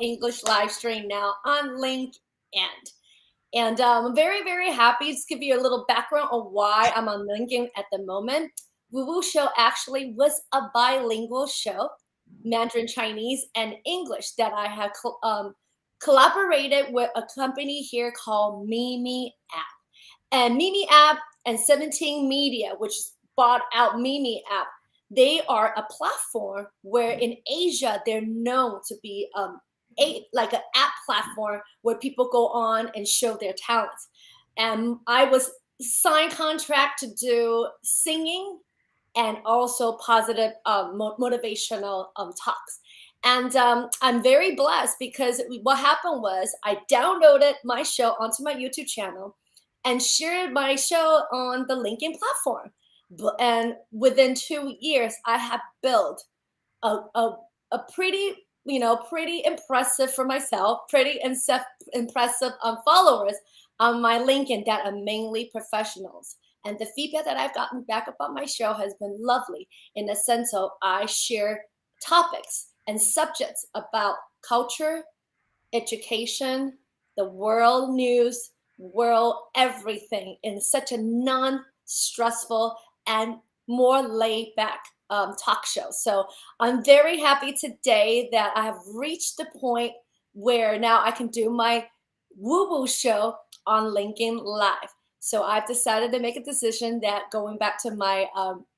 English live stream now on LinkedIn. And I'm very, very happy to give you a little background on why I'm on LinkedIn at the moment. WuWu show actually was a bilingual show, Mandarin Chinese and English, that I have collaborated with a company here called Mimi App. And Mimi App and 17 Media, which bought out Mimi App, they are a platform where in Asia, they're known to be like an app platform where people go on and show their talents. And I was signed contract to do singing and also positive motivational talks. And I'm very blessed because what happened was I downloaded my show onto my YouTube channel and shared my show on the LinkedIn platform. And within 2 years, I have built a pretty impressive for myself, pretty impressive followers on my LinkedIn that are mainly professionals. And the feedback that I've gotten back about my show has been lovely in the sense of I share topics and subjects about culture, education, the world news, world everything in such a non-stressful and more laid back talk show. So I'm very happy today that I have reached the point where now I can do my WuWu show on LinkedIn Live. So I've decided to make a decision that going back to my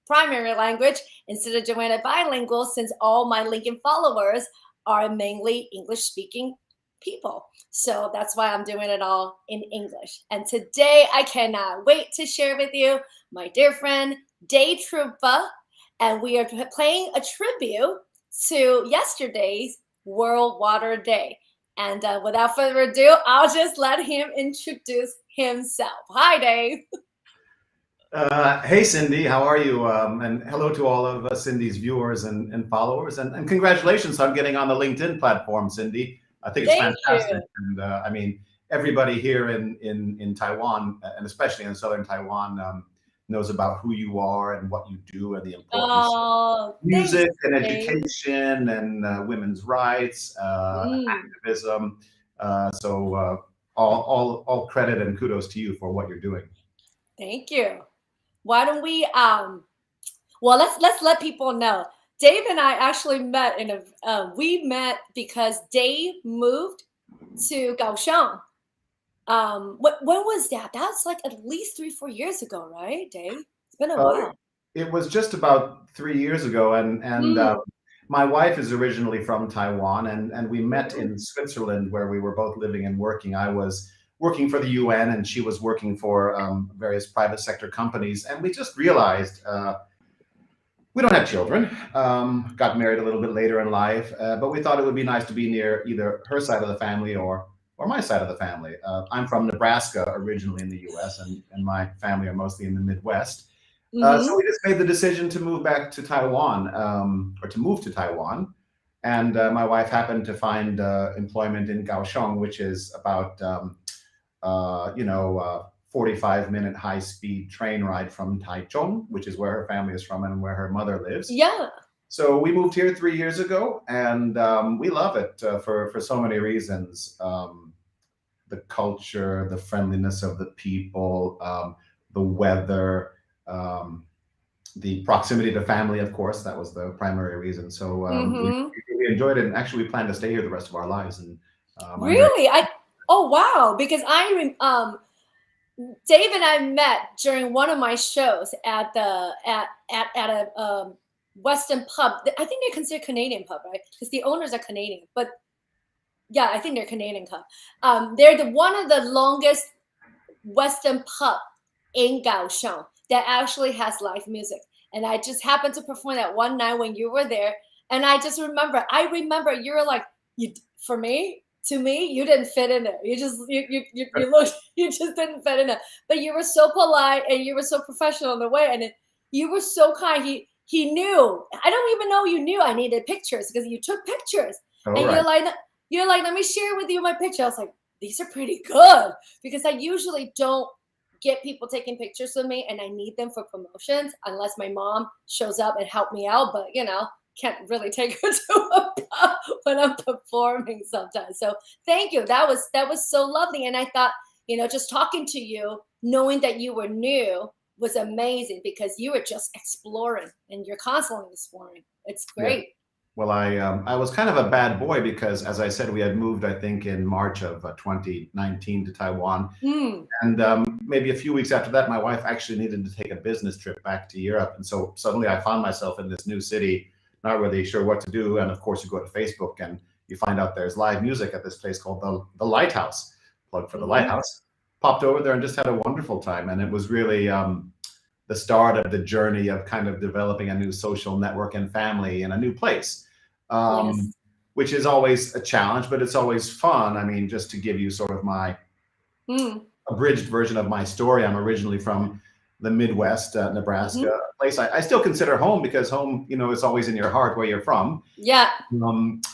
primary language instead of doing it bilingual, since all my LinkedIn followers are mainly English speaking people. So that's why I'm doing it all in English. And today I cannot wait to share with you my dear friend Dave Trouba, and we are playing a tribute to yesterday's World Water Day. And without further ado, I'll just let him introduce himself. Hi, Dave. Hey, Cindy, how are you? And hello to all of Cindy's viewers and followers. And congratulations on getting on the LinkedIn platform, Cindy. I think it's fantastic. And I mean, everybody here in Taiwan, and especially in southern Taiwan, knows about who you are and what you do and the importance of music and education and women's rights, activism. So all credit and kudos to you for what you're doing. Thank you. Why don't we well, let's let people know. Dave and I actually met we met because Dave moved to Kaohsiung. When was that? That's like at least 3-4 years ago, right, Dave? It's been a while. It was just about 3 years ago, and my wife is originally from Taiwan, and we met in Switzerland where we were both living and working. I was working for the UN, and she was working for various private sector companies, and we just realized we don't have children. Got married a little bit later in life, but we thought it would be nice to be near either her side of the family or my side of the family. I'm from Nebraska, originally in the US, and my family are mostly in the Midwest. So we just made the decision to move back to Taiwan, or to move to Taiwan. And my wife happened to find employment in Kaohsiung, which is about 45-minute high-speed train ride from Taichung, which is where her family is from and where her mother lives. Yeah. So we moved here 3 years ago, and we love it for so many reasons. The culture, the friendliness of the people, the weather, the proximity to family, of course, that was the primary reason. So we enjoyed it, and actually we plan to stay here the rest of our lives. And really, oh wow! Because Dave and I met during one of my shows at a Western pub. I think they're considered Canadian pub, right? Because the owners are Canadian, but yeah, I think they're Canadian pub. They're one of the longest Western pub in Kaohsiung that actually has live music. And I just happened to perform that one night when you were there. And I remember you were like, to me, you didn't fit in there. You just didn't fit in there. But you were so polite and you were so professional in the way. And you were so kind. He knew. I don't even know you knew I needed pictures because you took pictures. Oh, and right. you're like, let me share with you my picture. I was like, these are pretty good, because I usually don't get people taking pictures with me, and I need them for promotions unless my mom shows up and help me out. But can't really take her to a pub when I'm performing sometimes. So thank you. That was so lovely. And I thought, just talking to you, knowing that you were new was amazing because you were just exploring and you're constantly exploring. It's great. Yeah. Well, I was kind of a bad boy because, as I said, we had moved, I think, in March of 2019 to Taiwan. And maybe a few weeks after that, my wife actually needed to take a business trip back to Europe. And so suddenly I found myself in this new city, not really sure what to do. And of course, you go to Facebook and you find out there's live music at this place called the Lighthouse. Plug for the Lighthouse. Popped over there and just had a wonderful time. And it was really the start of the journey of kind of developing a new social network and family in a new place. Which is always a challenge, but it's always fun. I mean, just to give you sort of my abridged version of my story, I'm originally from the Midwest, Nebraska, a place I still consider home because home, is always in your heart where you're from. Yeah.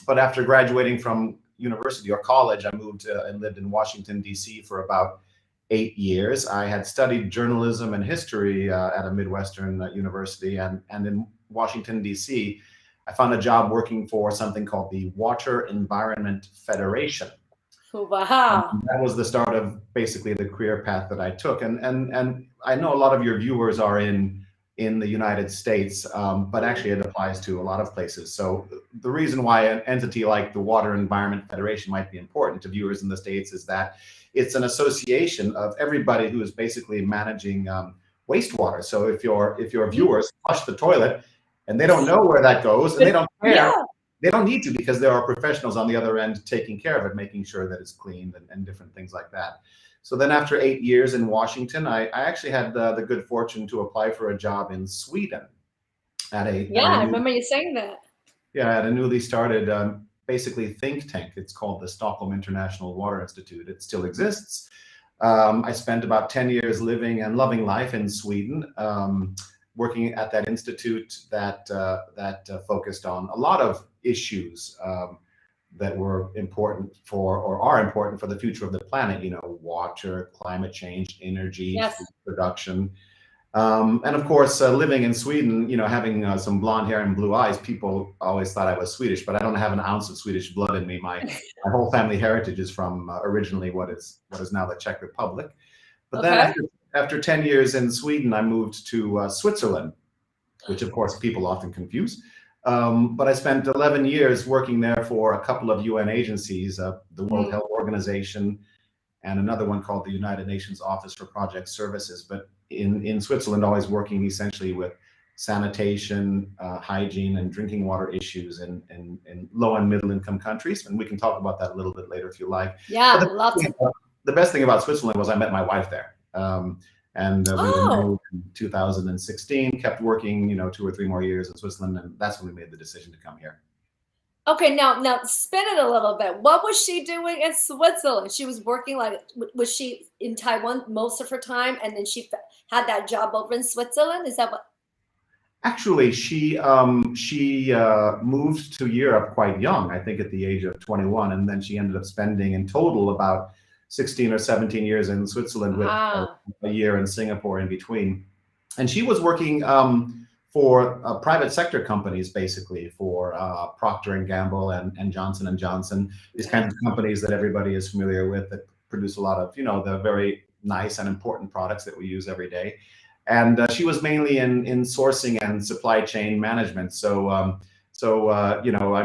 But after graduating from university or college, I moved and lived in Washington, D.C. for about 8 years. I had studied journalism and history at a Midwestern university, and in Washington, D.C., I found a job working for something called the Water Environment Federation. Wow. And that was the start of basically the career path that I took. And I know a lot of your viewers are in the United States, but actually it applies to a lot of places. So the reason why an entity like the Water Environment Federation might be important to viewers in the States is that it's an association of everybody who is basically managing wastewater. So if your viewers flush the toilet, and they don't know where that goes, and they don't care. Yeah. They don't need to because there are professionals on the other end taking care of it, making sure that it's cleaned and different things like that. So then after 8 years in Washington, I actually had the good fortune to apply for a job in Sweden. I remember you saying that. Yeah, at a newly started basically think tank. It's called the Stockholm International Water Institute. It still exists. I spent about 10 years living and loving life in Sweden. Working at that institute that focused on a lot of issues that were important for, or are important for, the future of the planet. Water, climate change, energy, food production, and of course, living in Sweden. Having some blonde hair and blue eyes, people always thought I was Swedish, but I don't have an ounce of Swedish blood in me. My whole family heritage is from originally what is now the Czech Republic. But then after 10 years in Sweden, I moved to Switzerland, which of course people often confuse. But I spent 11 years working there for a couple of UN agencies, the World Health Organization and another one called the United Nations Office for Project Services. But in Switzerland, always working essentially with sanitation, hygiene, and drinking water issues in low and middle income countries. And we can talk about that a little bit later if you like. Yeah, lots of. The best thing about Switzerland was I met my wife there. We were married in 2016, kept working, 2 or 3 more years in Switzerland, and that's when we made the decision to come here. Okay, now spin it a little bit. What was she doing in Switzerland? She was working, was she in Taiwan most of her time, and then she had that job over in Switzerland? Is that what? Actually, she moved to Europe quite young, I think at the age of 21, and then she ended up spending in total about 16 or 17 years in Switzerland with a year in Singapore in between. And she was working for private sector companies, basically for Procter & Gamble and Johnson & Johnson, these kinds of companies that everybody is familiar with that produce a lot of, the very nice and important products that we use every day. And she was mainly in sourcing and supply chain management. So I'm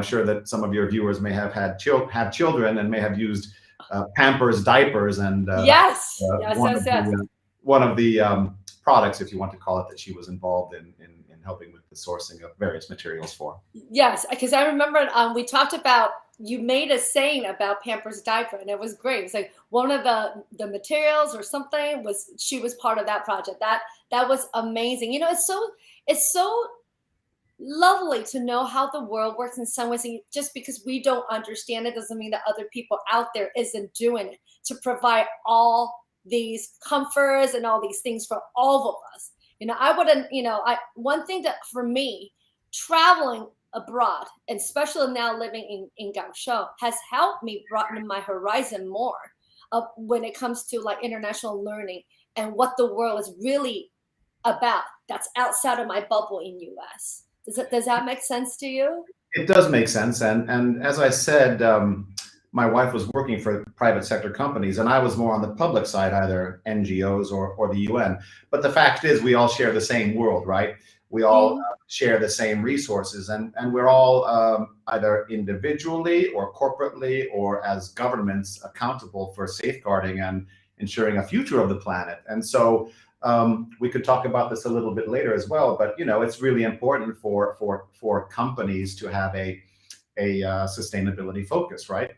sure that some of your viewers may have children and may have used Pampers diapers and one of the products, if you want to call it, that she was involved in helping with the sourcing of various materials for. Yes, because I remember we talked about, you made a saying about Pampers diaper, and it was great. It's like one of the materials or something she was part of that project. That was amazing. It's so lovely to know how the world works in some ways. And just because we don't understand it doesn't mean that other people out there isn't doing it to provide all these comforts and all these things for all of us. I wouldn't, one thing that for me, traveling abroad, and especially now living in Kaohsiung, has helped me broaden my horizon more when it comes to international learning and what the world is really about. That's outside of my bubble in US. Does that make sense to you? It does make sense. And as I said, my wife was working for private sector companies, and I was more on the public side, either NGOs or the UN. But the fact is, we all share the same world, right? We all share the same resources, and we're all either individually or corporately or as governments accountable for safeguarding and ensuring a future of the planet. And so we could talk about this a little bit later as well, but it's really important for companies to have a sustainability focus, right?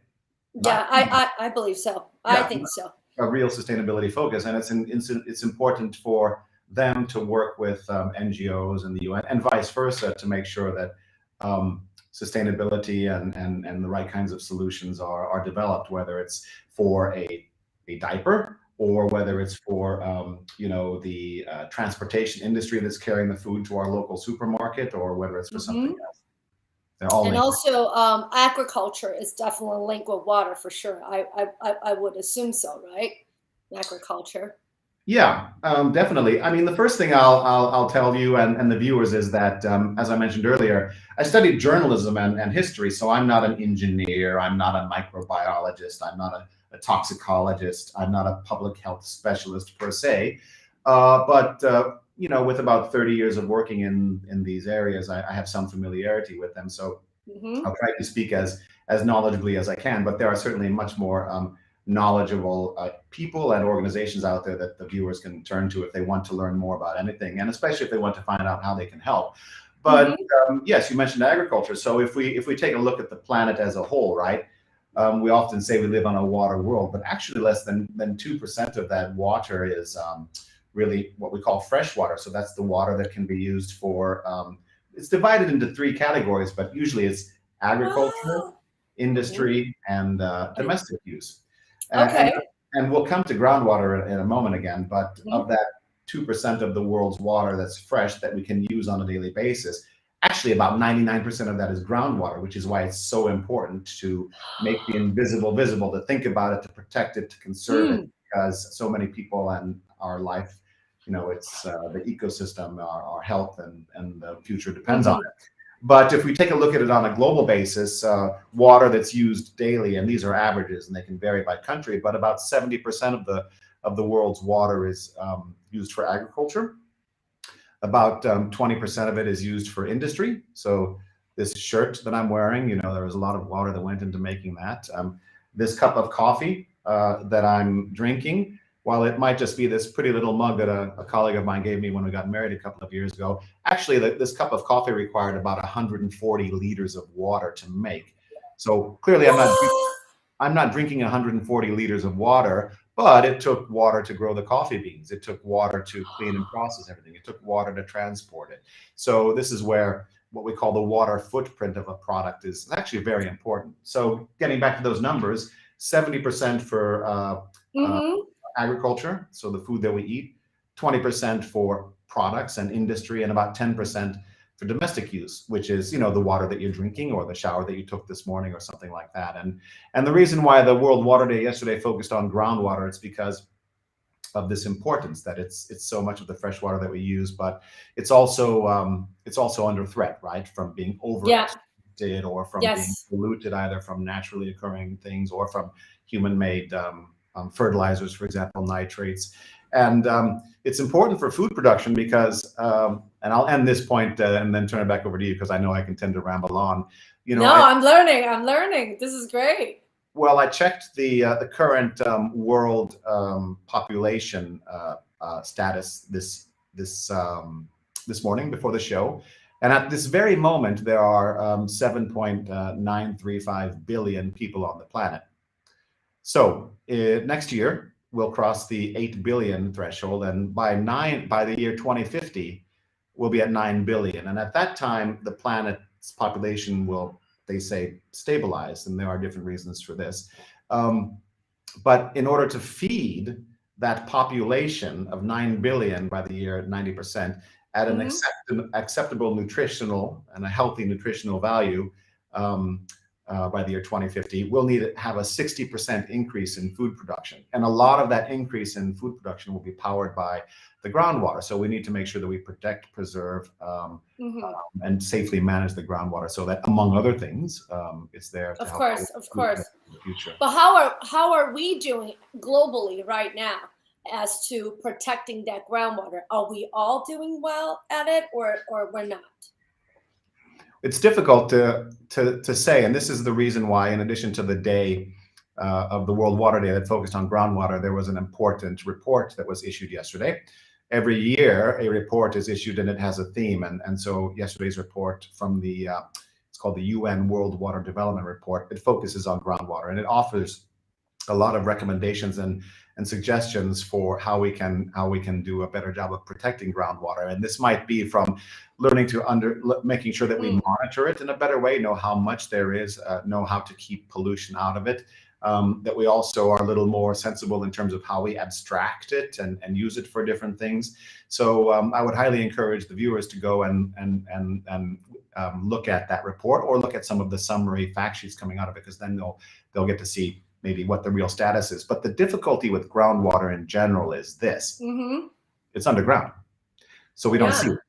Yeah, I believe so. Yeah, I think so. A real sustainability focus, and it's important for them to work with NGOs and the UN and vice versa to make sure that sustainability and the right kinds of solutions are developed, whether it's for a diaper or whether it's for the transportation industry that's carrying the food to our local supermarket, or whether it's for something else. They're all and linked. Also agriculture is definitely linked with water for sure. I would assume so, right? Agriculture. Yeah, definitely. I mean, the first thing I'll tell you and the viewers is that, as I mentioned earlier, I studied journalism and history, so I'm not an engineer, I'm not a microbiologist, I'm not a toxicologist, I'm not a public health specialist per se, but with about 30 years of working in these areas, I have some familiarity with them. So I'll try to speak as knowledgeably as I can, but there are certainly much more knowledgeable people and organizations out there that the viewers can turn to if they want to learn more about anything, and especially if they want to find out how they can help. But yes, you mentioned agriculture. So if we take a look at the planet as a whole, right? We often say we live on a water world, but actually less than 2% of that water is really what we call fresh water. So that's the water that can be used for, it's divided into 3 categories, but usually it's agriculture, industry, and domestic use. And we'll come to groundwater in a moment again, but of that 2% of the world's water that's fresh that we can use on a daily basis, actually about 99% of that is groundwater, which is why it's so important to make the invisible visible, to think about it, to protect it, to conserve it, because so many people and our life, it's the ecosystem, our health and the future depends on it. But if we take a look at it on a global basis, water that's used daily, and these are averages and they can vary by country, but about 70% of the world's water is used for agriculture. About 20% of it is used for industry. So this shirt that I'm wearing, there was a lot of water that went into making that. This cup of coffee that I'm drinking, while it might just be this pretty little mug that a colleague of mine gave me when we got married a couple of years ago, actually this cup of coffee required about 140 liters of water to make. So clearly I'm not drinking 140 liters of water, but it took water to grow the coffee beans. It took water to clean and process everything. It took water to transport it. So this is where what we call the water footprint of a product is actually very important. So getting back to those numbers, 70% for agriculture, so the food that we eat, 20% for products and industry, and about 10% for domestic use, which is the water that you're drinking or the shower that you took this morning or something like that. And the reason why the World Water Day yesterday focused on groundwater, it's because of this importance that it's so much of the fresh water that we use, but it's also under threat, right, from being overextracted or from being polluted, either from naturally occurring things or from human-made fertilizers, for example, nitrates. And it's important for food production because, and I'll end this point and then turn it back over to you because I know I can tend to ramble on. I'm learning. This is great. Well, I checked the current world population status this morning before the show. And at this very moment, there are 7.935 billion people on the planet. So next year, we'll cross the 8 billion threshold, and by the year 2050, we'll be at 9 billion. And at that time, the planet's population will, they say, stabilize, and there are different reasons for this. But in order to feed that population of 9 billion by the year 90% at an acceptable nutritional and a healthy nutritional value, by the year 2050, we'll need to have a 60% increase in food production. And a lot of that increase in food production will be powered by the groundwater. So we need to make sure that we protect, preserve, and safely manage the groundwater so that, among other things, it's there to help of course. in the future. But how are we doing globally right now as to protecting that groundwater? Are we all doing well at it, or we're not? It's difficult to say, and this is the reason why, in addition to the day of the World Water Day that focused on groundwater, there was an important report that was issued yesterday. Every year, a report is issued and it has a theme, and so yesterday's report from the it's called the UN World Water Development Report. It focuses on groundwater, and it offers a lot of recommendations and suggestions for how we can do a better job of protecting groundwater. And this might be from learning to making sure that we monitor it in a better way, know how much there is, know how to keep pollution out of it, that we also are a little more sensible in terms of how we abstract it and use it for different things. So I would highly encourage the viewers to go and look at that report, or look at some of the summary fact sheets coming out of it, because then they'll get to see maybe what the real status is. But the difficulty with groundwater in general is this: it's underground, so we don't see it.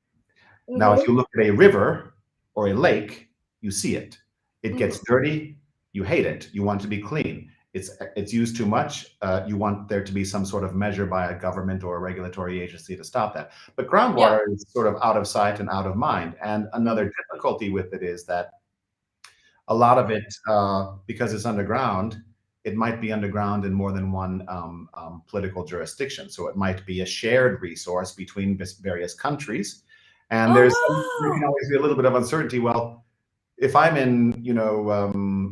Now, if you look at a river or a lake, you see it. It gets dirty, you hate it, you want it to be clean. It's used too much, you want there to be some sort of measure by a government or a regulatory agency to stop that. But groundwater is sort of out of sight and out of mind. And another difficulty with it is that a lot of it, because it's underground, it might be underground in more than one political jurisdiction. So it might be a shared resource between various countries. And there can always be a little bit of uncertainty. Well, if I'm in,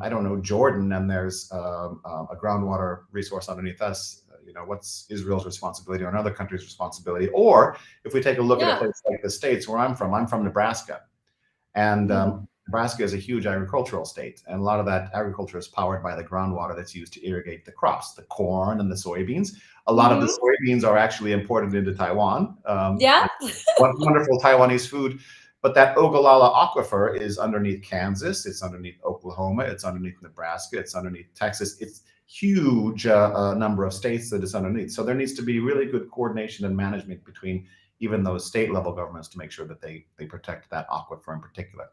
I don't know, Jordan, and there's a groundwater resource underneath us, what's Israel's responsibility or another country's responsibility? Or if we take a look at a place like the States where I'm from Nebraska. And Nebraska is a huge agricultural state, and a lot of that agriculture is powered by the groundwater that's used to irrigate the crops, the corn and the soybeans. A lot of the soybeans are actually imported into Taiwan. Wonderful Taiwanese food. But that Ogallala aquifer is underneath Kansas, it's underneath Oklahoma, it's underneath Nebraska, it's underneath Texas. It's huge number of states that it's underneath. So there needs to be really good coordination and management between even those state level governments to make sure that they protect that aquifer in particular.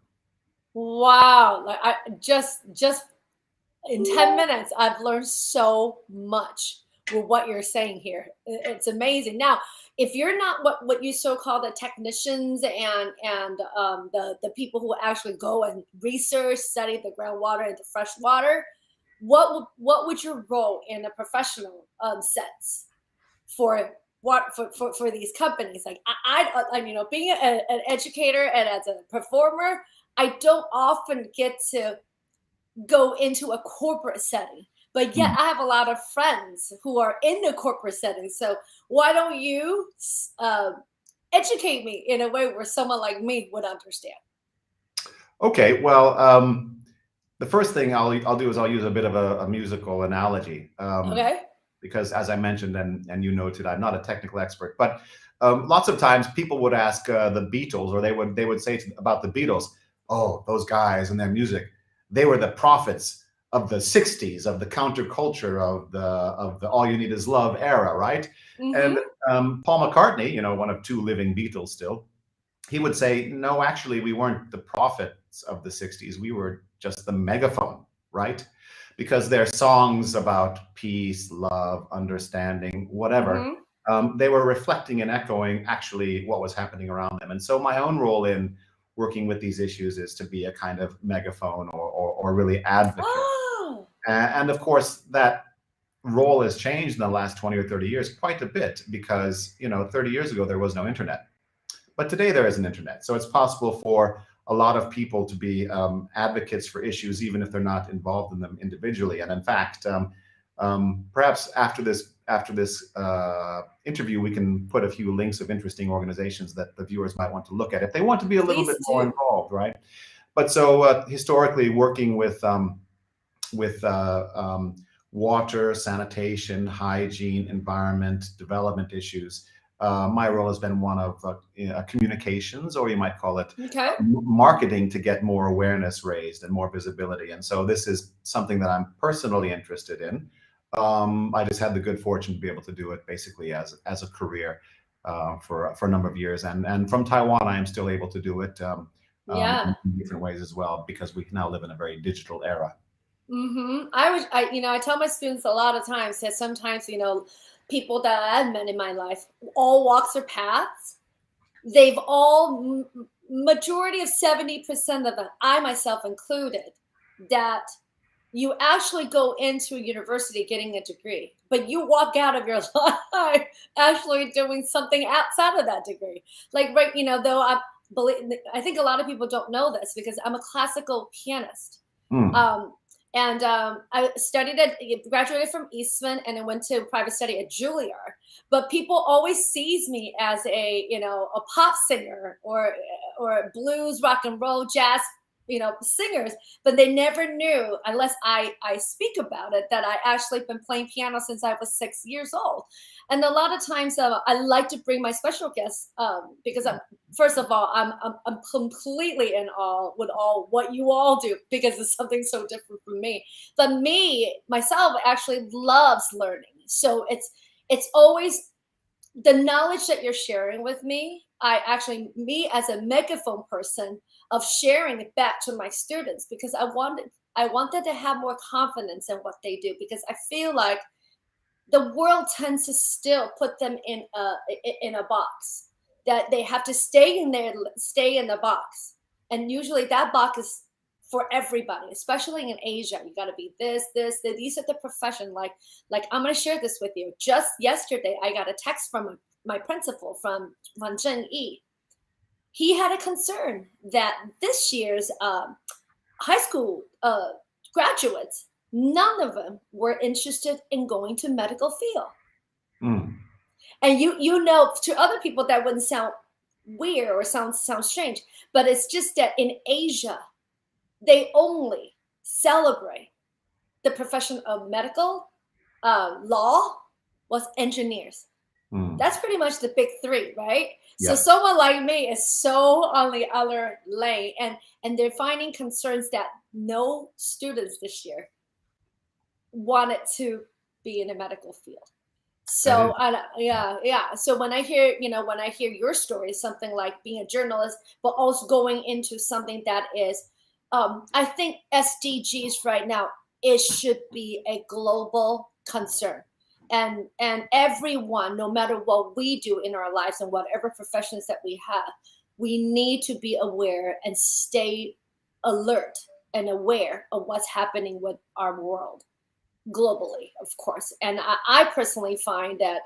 Wow. Like I just in 10 minutes, I've learned so much with what you're saying here. It's amazing. Now, if you're not what you so-called the technicians and the people who actually go and research, study the groundwater and the fresh water, what would your role in a professional sense for these companies? Like I being an educator and as a performer, I don't often get to go into a corporate setting, but yet I have a lot of friends who are in the corporate setting. So why don't you educate me in a way where someone like me would understand? Okay, well, the first thing I'll do is I'll use a bit of a musical analogy. Okay. Because as I mentioned, and you noted, I'm not a technical expert, but lots of times people would ask the Beatles, or they would say about the Beatles, oh, those guys and their music, they were the prophets of the 60s, of the counterculture, of the all you need is love era, right? And Paul McCartney, one of two living Beatles still, he would say, no, actually, we weren't the prophets of the 60s. We were just the megaphone, right? Because their songs about peace, love, understanding, whatever, they were reflecting and echoing actually what was happening around them. And so my own role in working with these issues is to be a kind of megaphone or really advocate. And of course, that role has changed in the last 20 or 30 years quite a bit, because 30 years ago there was no internet, but today there is an internet. So it's possible for a lot of people to be advocates for issues, even if they're not involved in them individually. And in fact, perhaps after this interview, we can put a few links of interesting organizations that the viewers might want to look at if they want to be a little bit more involved, right? But so historically, working with water, sanitation, hygiene, environment, development issues, My role has been one of communications, or you might call it marketing, to get more awareness raised and more visibility. And so this is something that I'm personally interested in. I just had the good fortune to be able to do it basically as a career for a number of years. And from Taiwan, I am still able to do it in different ways as well, because we now live in a very digital era. I tell my students a lot of times that sometimes, people that I've met in my life, all walks or paths, they've all, majority of 70% of them, I myself included, that you actually go into university getting a degree, but you walk out of your life actually doing something outside of that degree. Like, right, though I think a lot of people don't know this because I'm a classical pianist. I graduated from Eastman and I went to private study at Juilliard. But people always sees me as a pop singer or blues, rock and roll, jazz, singers, but they never knew, unless I speak about it, that I actually been playing piano since I was 6 years old. And a lot of times I like to bring my special guests because first of all, I'm completely in awe with all what you all do, because it's something so different from me. But myself actually loves learning. So it's always the knowledge that you're sharing with me. Me as a megaphone person of sharing it back to my students, because I wanted to have more confidence in what they do, because I feel like the world tends to still put them in a box, that they have to stay in the box. And usually that box is for everybody, especially in Asia. You got to be this. These are the profession. Like I'm going to share this with you. Just yesterday, I got a text from my principal from Zhengyi. He had a concern that this year's high school graduates, none of them were interested in going to medical field. And to other people that wouldn't sound weird or sound strange, but it's just that in Asia, they only celebrate the profession of medical, law, was engineers. That's pretty much the big three, right? Yeah. So someone like me is so on the other lane, and they're finding concerns that no students this year wanted to be in the medical field. So So when I hear your story, something like being a journalist, but also going into something that is, I think SDGs right now, it should be a global concern. And everyone, no matter what we do in our lives and whatever professions that we have, we need to be aware and stay alert and aware of what's happening with our world globally, of course. And I personally find that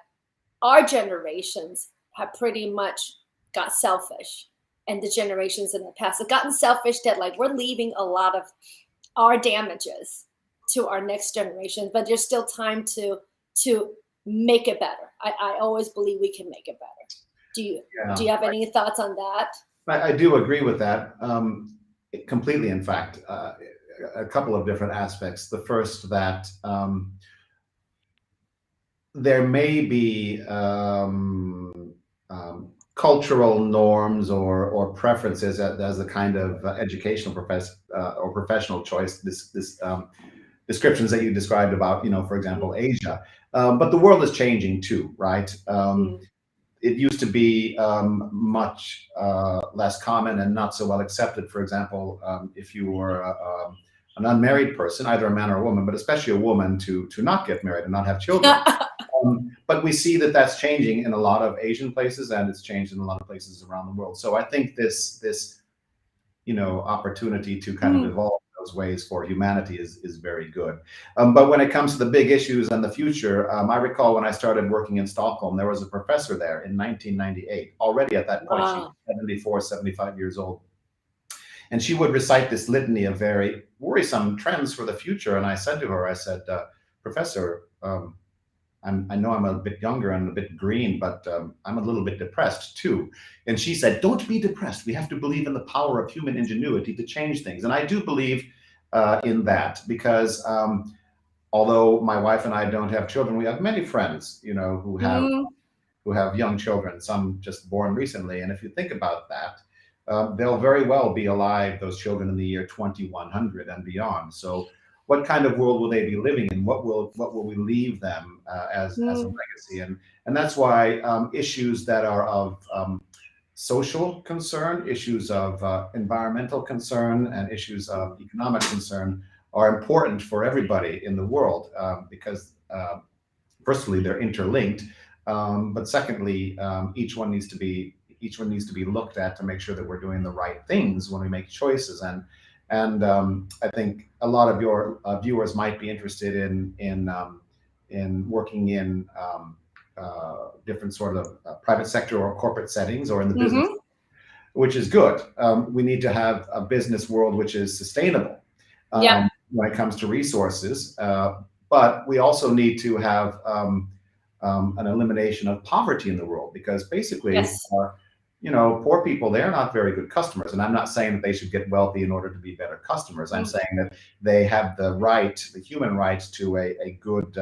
our generations have pretty much got selfish, and the generations in the past have gotten selfish, that like we're leaving a lot of our damages to our next generation, but there's still time to make it better. I always believe we can make it better. Do you have any thoughts on that? I do agree with that completely. In fact, a couple of different aspects. The first, that there may be cultural norms or preferences as a kind of educational or professional choice. This descriptions that you described about, for example, Asia. But the world is changing too, right? It used to be much less common and not so well accepted. For example, if you were an unmarried person, either a man or a woman, but especially a woman, to not get married and not have children. But we see that that's changing in a lot of Asian places, and it's changed in a lot of places around the world. So I think this opportunity to kind of evolve those ways for humanity is very good. But when it comes to the big issues and the future, I recall when I started working in Stockholm, there was a professor there in 1998. Already at that point, she was 74, 75 years old. And she would recite this litany of very worrisome trends for the future. And I said to her, Professor, I know I'm a bit younger and a bit green, but I'm a little bit depressed too. And she said, don't be depressed. We have to believe in the power of human ingenuity to change things. And I do believe in that, because although my wife and I don't have children, we have many friends, who have who have young children, some just born recently. And if you think about that, they'll very well be alive, those children, in the year 2100 and beyond. So what kind of world will they be living in? What will we leave them as a legacy? And that's why issues that are of social concern, issues of environmental concern, and issues of economic concern are important for everybody in the world, because firstly, they're interlinked, but secondly, each one needs to be looked at to make sure that we're doing the right things when we make choices. And I think a lot of your viewers might be interested in working in different sort of private sector or corporate settings, or in the business, which is good. We need to have a business world which is sustainable when it comes to resources, but we also need to have an elimination of poverty in the world, because basically, poor people, they're not very good customers. And I'm not saying that they should get wealthy in order to be better customers. I'm saying that they have the human rights to a good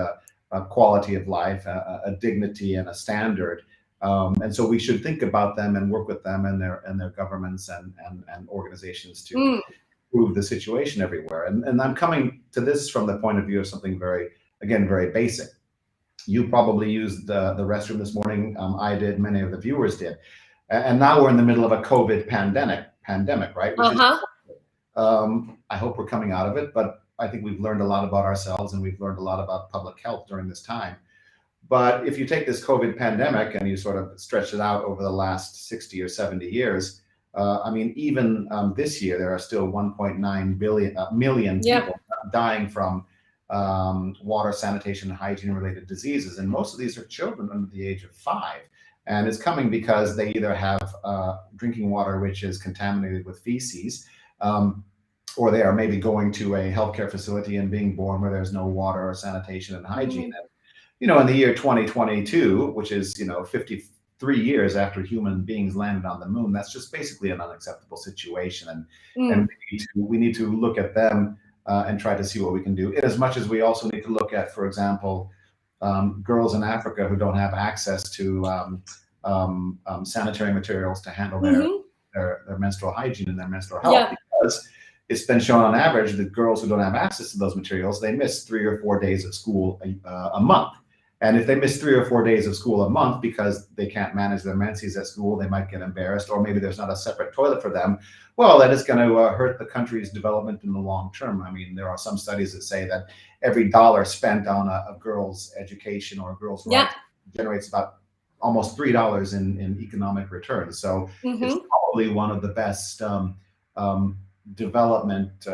quality of life, a dignity and a standard. And so we should think about them and work with them and their governments and organizations to improve the situation everywhere. And I'm coming to this from the point of view of something very basic. You probably used the restroom this morning. I did. Many of the viewers did. And now we're in the middle of a COVID pandemic, right? I hope we're coming out of it, but I think we've learned a lot about ourselves, and we've learned a lot about public health during this time. But if you take this COVID pandemic and you sort of stretch it out over the last 60 or 70 years, I mean, even this year, there are still 1.9 million people dying from water, sanitation, and hygiene related diseases. And most of these are children under the age of 5. And it's coming because they either have drinking water which is contaminated with feces, or they are maybe going to a healthcare facility and being born where there's no water or sanitation and hygiene. And, in the year 2022, which is 53 years after human beings landed on the moon, that's just basically an unacceptable situation. And we need to look at them and try to see what we can do. In as much as we also need to look at, for example, girls in Africa who don't have access to sanitary materials to handle their menstrual hygiene and their menstrual health, because it's been shown on average that girls who don't have access to those materials, they miss 3 or 4 days of school a month. And if they miss 3 or 4 days of school a month because they can't manage their menses at school, they might get embarrassed, or maybe there's not a separate toilet for them. Well, that is going to hurt the country's development in the long term. I mean, there are some studies that say that every dollar spent on a girl's education or a girl's rights generates about almost $3 in economic returns. So it's probably one of the best development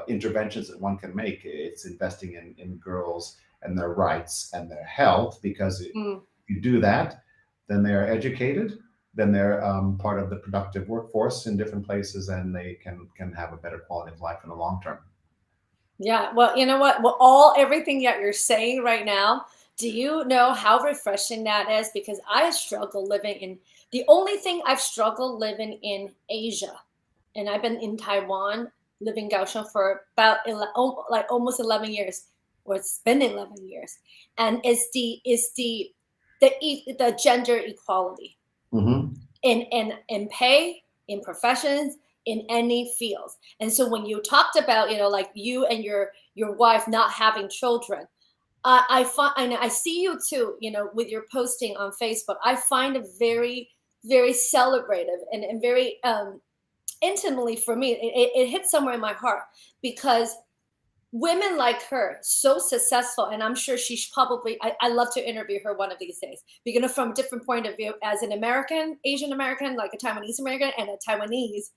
interventions that one can make. It's investing in girls and their rights and their health, because if you do that, then they're educated, then they're part of the productive workforce in different places, and they can have a better quality of life in the long term. Yeah, well, you know what? Well, everything that you're saying right now, do you know how refreshing that is? Because I struggle the only thing I've struggled living in Asia, and I've been in Taiwan, living in Kaohsiung for about almost 11 years, or it's been 11 years, and it's the gender equality in pay, in professions, in any fields. And so when you talked about, like you and your wife not having children, I find, and I see you too, with your posting on Facebook, I find it very, very celebrative and very intimately for me. It hits somewhere in my heart, because women like her, so successful, and I'm sure she's probably, I love to interview her one of these days, because from a different point of view, as an American, Asian American, like a Taiwanese American and a Taiwanese,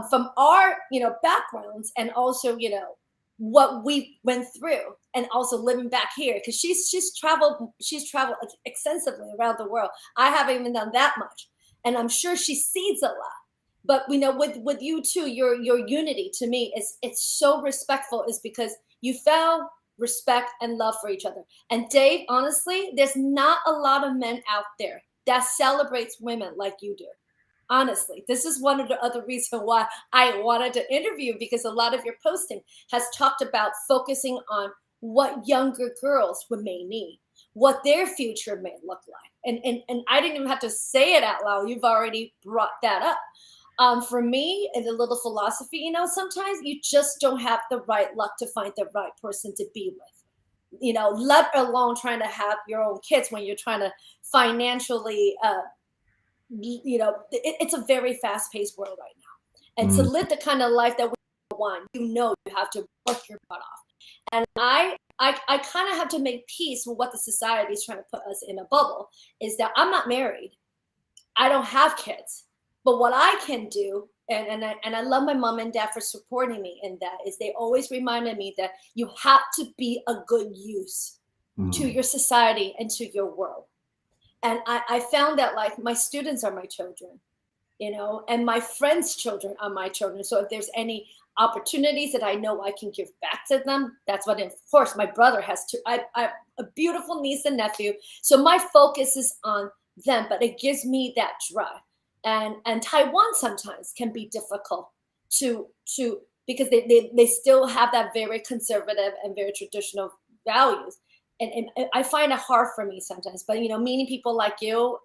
from our, backgrounds, and also, what we went through, and also living back here, because she's traveled extensively around the world. I haven't even done that much, and I'm sure she sees a lot. But with you too, your unity to me it's so respectful, is because you found respect and love for each other. And Dave, honestly, there's not a lot of men out there that celebrates women like you do. Honestly, this is one of the other reasons why I wanted to interview, because a lot of your posting has talked about focusing on what younger girls may need, what their future may look like. And I didn't even have to say it out loud. You've already brought that up. For me, it's a little philosophy, you know, sometimes you just don't have the right luck to find the right person to be with, you know, let alone trying to have your own kids when you're trying to financially, you know, it's a very fast-paced world right now. And to live the kind of life that we want, you know, you have to work your butt off. And I kind of have to make peace with what the society is trying to put us in a bubble, is that I'm not married. I don't have kids. But what I can do, and I love my mom and dad for supporting me in that, is they always reminded me that you have to be a good use to your society and to your world. And I found that, like, my students are my children, you know, and my friends' children are my children. So if there's any opportunities that I know I can give back to them, that's what. Of course, my brother has two. I have a beautiful niece and nephew, so my focus is on them. But it gives me that drive. And Taiwan sometimes can be difficult to because they still have that very conservative and very traditional values, and I find it hard for me sometimes. But you know, meeting people like you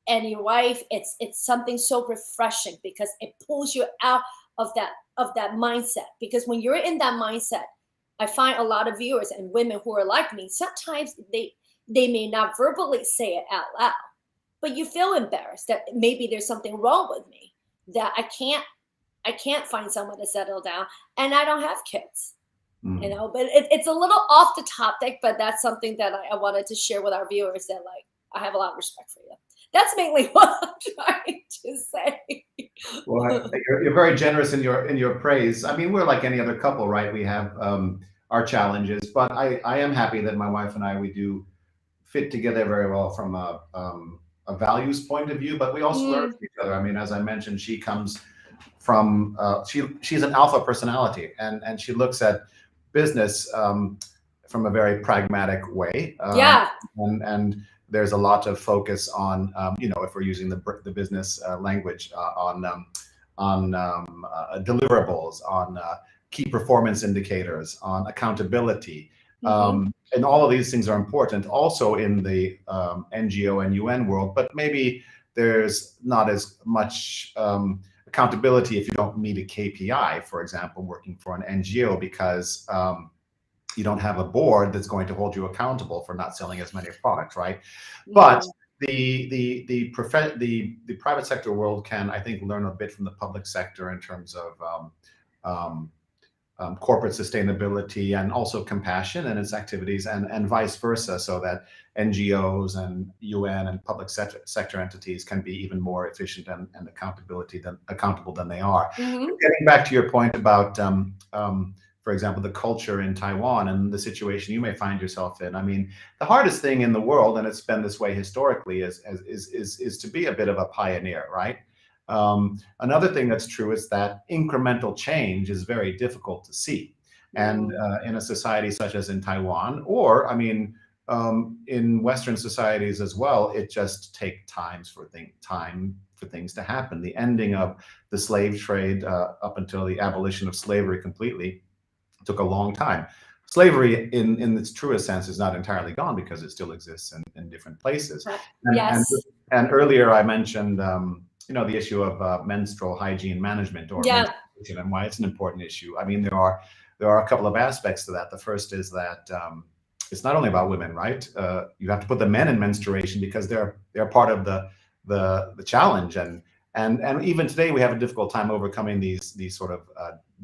and your wife, it's something so refreshing because it pulls you out of that mindset. Because when you're in that mindset, I find a lot of viewers and women who are like me, sometimes they may not verbally say it out loud, but you feel embarrassed that maybe there's something wrong with me, that I can't find someone to settle down, and I don't have kids. You know, but it's a little off the topic, but that's something that I wanted to share with our viewers, that like I have a lot of respect for you. That's mainly what I'm trying to say. Well, you're very generous in your praise. I mean, we're like any other couple, right? We have our challenges, but I am happy that my wife and we do fit together very well from a values point of view, but we also learn from each other. I mean, as I mentioned, she comes from she's an alpha personality, and she looks at business from a very pragmatic way. And there's a lot of focus on, you know, if we're using the business language, on deliverables, on key performance indicators, on accountability. And all of these things are important also in the NGO and UN world, but maybe there's not as much accountability if you don't meet a KPI, for example, working for an NGO, because you don't have a board that's going to hold you accountable for not selling as many products, right? But the private sector world can, I think, learn a bit from the public sector in terms of corporate sustainability and also compassion in its activities, and vice versa, so that NGOs and UN and public sector entities can be even more efficient and accountable than they are. Getting back to your point about, for example, the culture in Taiwan and the situation you may find yourself in. I mean, the hardest thing in the world, and it's been this way historically, is to be a bit of a pioneer, right? Another thing that's true is that incremental change is very difficult to see. And in a society such as in Taiwan, or I mean, in Western societies as well, it just takes time for things to happen. The ending of the slave trade up until the abolition of slavery completely took a long time. Slavery in its truest sense is not entirely gone, because it still exists in different places. And earlier I mentioned you know, the issue of menstrual hygiene management, or menstruation, and why it's an important issue. I mean, there are a couple of aspects to that. The first is that it's not only about women, right? You have to put the men in menstruation because they're part of the challenge, and even today we have a difficult time overcoming these sort of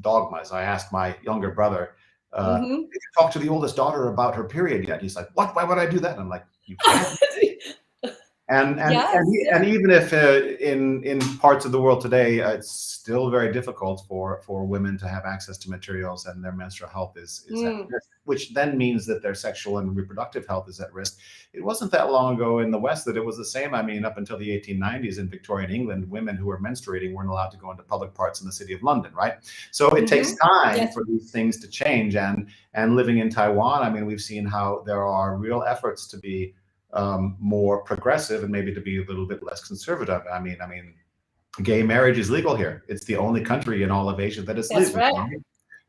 dogmas. I asked my younger brother, did you talk to the oldest daughter about her period yet? He's like, what? Why would I do that? And I'm like, you can't. And even if in parts of the world today, it's still very difficult for women to have access to materials, and their menstrual health is at risk, which then means that their sexual and reproductive health is at risk. It wasn't that long ago in the West that it was the same. I mean, up until the 1890s in Victorian England, women who were menstruating weren't allowed to go into public parts in the city of London, right? So it takes time for these things to change. And living in Taiwan, I mean, we've seen how there are real efforts to be more progressive and maybe to be a little bit less conservative. I mean, gay marriage is legal here. It's the only country in all of Asia that is legal. Right?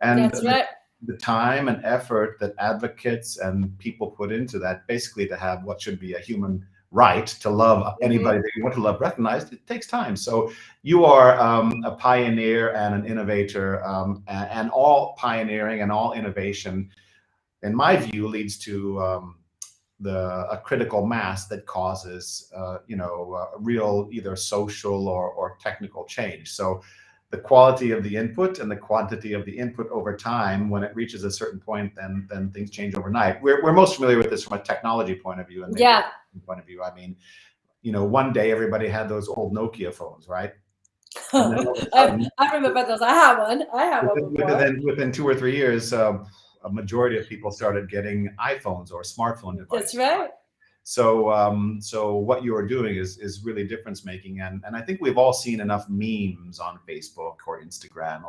And that's right. the time and effort that advocates and people put into that, basically to have what should be a human right to love anybody that you want to love recognized, it takes time. So you are a pioneer and an innovator, and all pioneering and all innovation, in my view, leads to a critical mass that causes real either social or technical change. So the quality of the input and the quantity of the input over time, when it reaches a certain point, then things change overnight. We're most familiar with this from a technology point of view, and point of view. I mean, one day everybody had those old Nokia phones, right? And then all of a sudden, I remember those. I have one before. Within 2 or 3 years, a majority of people started getting iPhones or smartphone devices. That's right. So what you are doing is really difference making, and I think we've all seen enough memes on Facebook or Instagram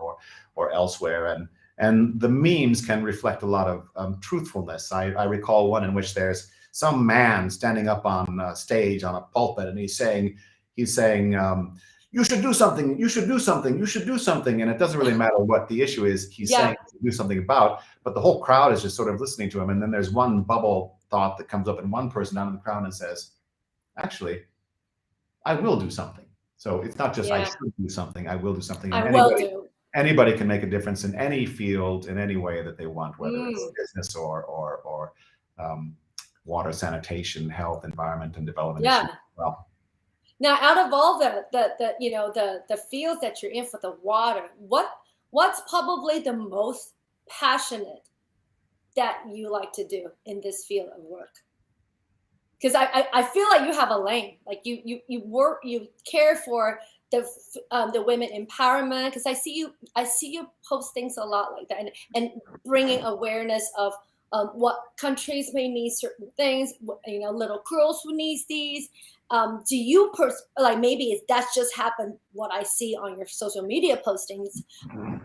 or elsewhere, and the memes can reflect a lot of truthfulness. I recall one in which there's some man standing up on stage on a pulpit, and he's saying you should do something, you should do something, you should do something, and it doesn't really matter what the issue is he's saying to do something about, but the whole crowd is just sort of listening to him, and then there's one bubble thought that comes up in one person down in the crowd and says, actually, I will do something. So it's not just I should do something, I will do something. And anybody can make a difference in any field, in any way that they want, whether it's business or water, sanitation, health, environment, and development issues as well. Now, out of all the fields that you're in for the water, what's probably the most passionate that you like to do in this field of work? Because I feel like you have a lane, like you care for the women empowerment. Because I see you post things a lot like that, and bringing awareness of what countries may need certain things. Little girls who needs these. Do you maybe that's just happened what I see on your social media postings,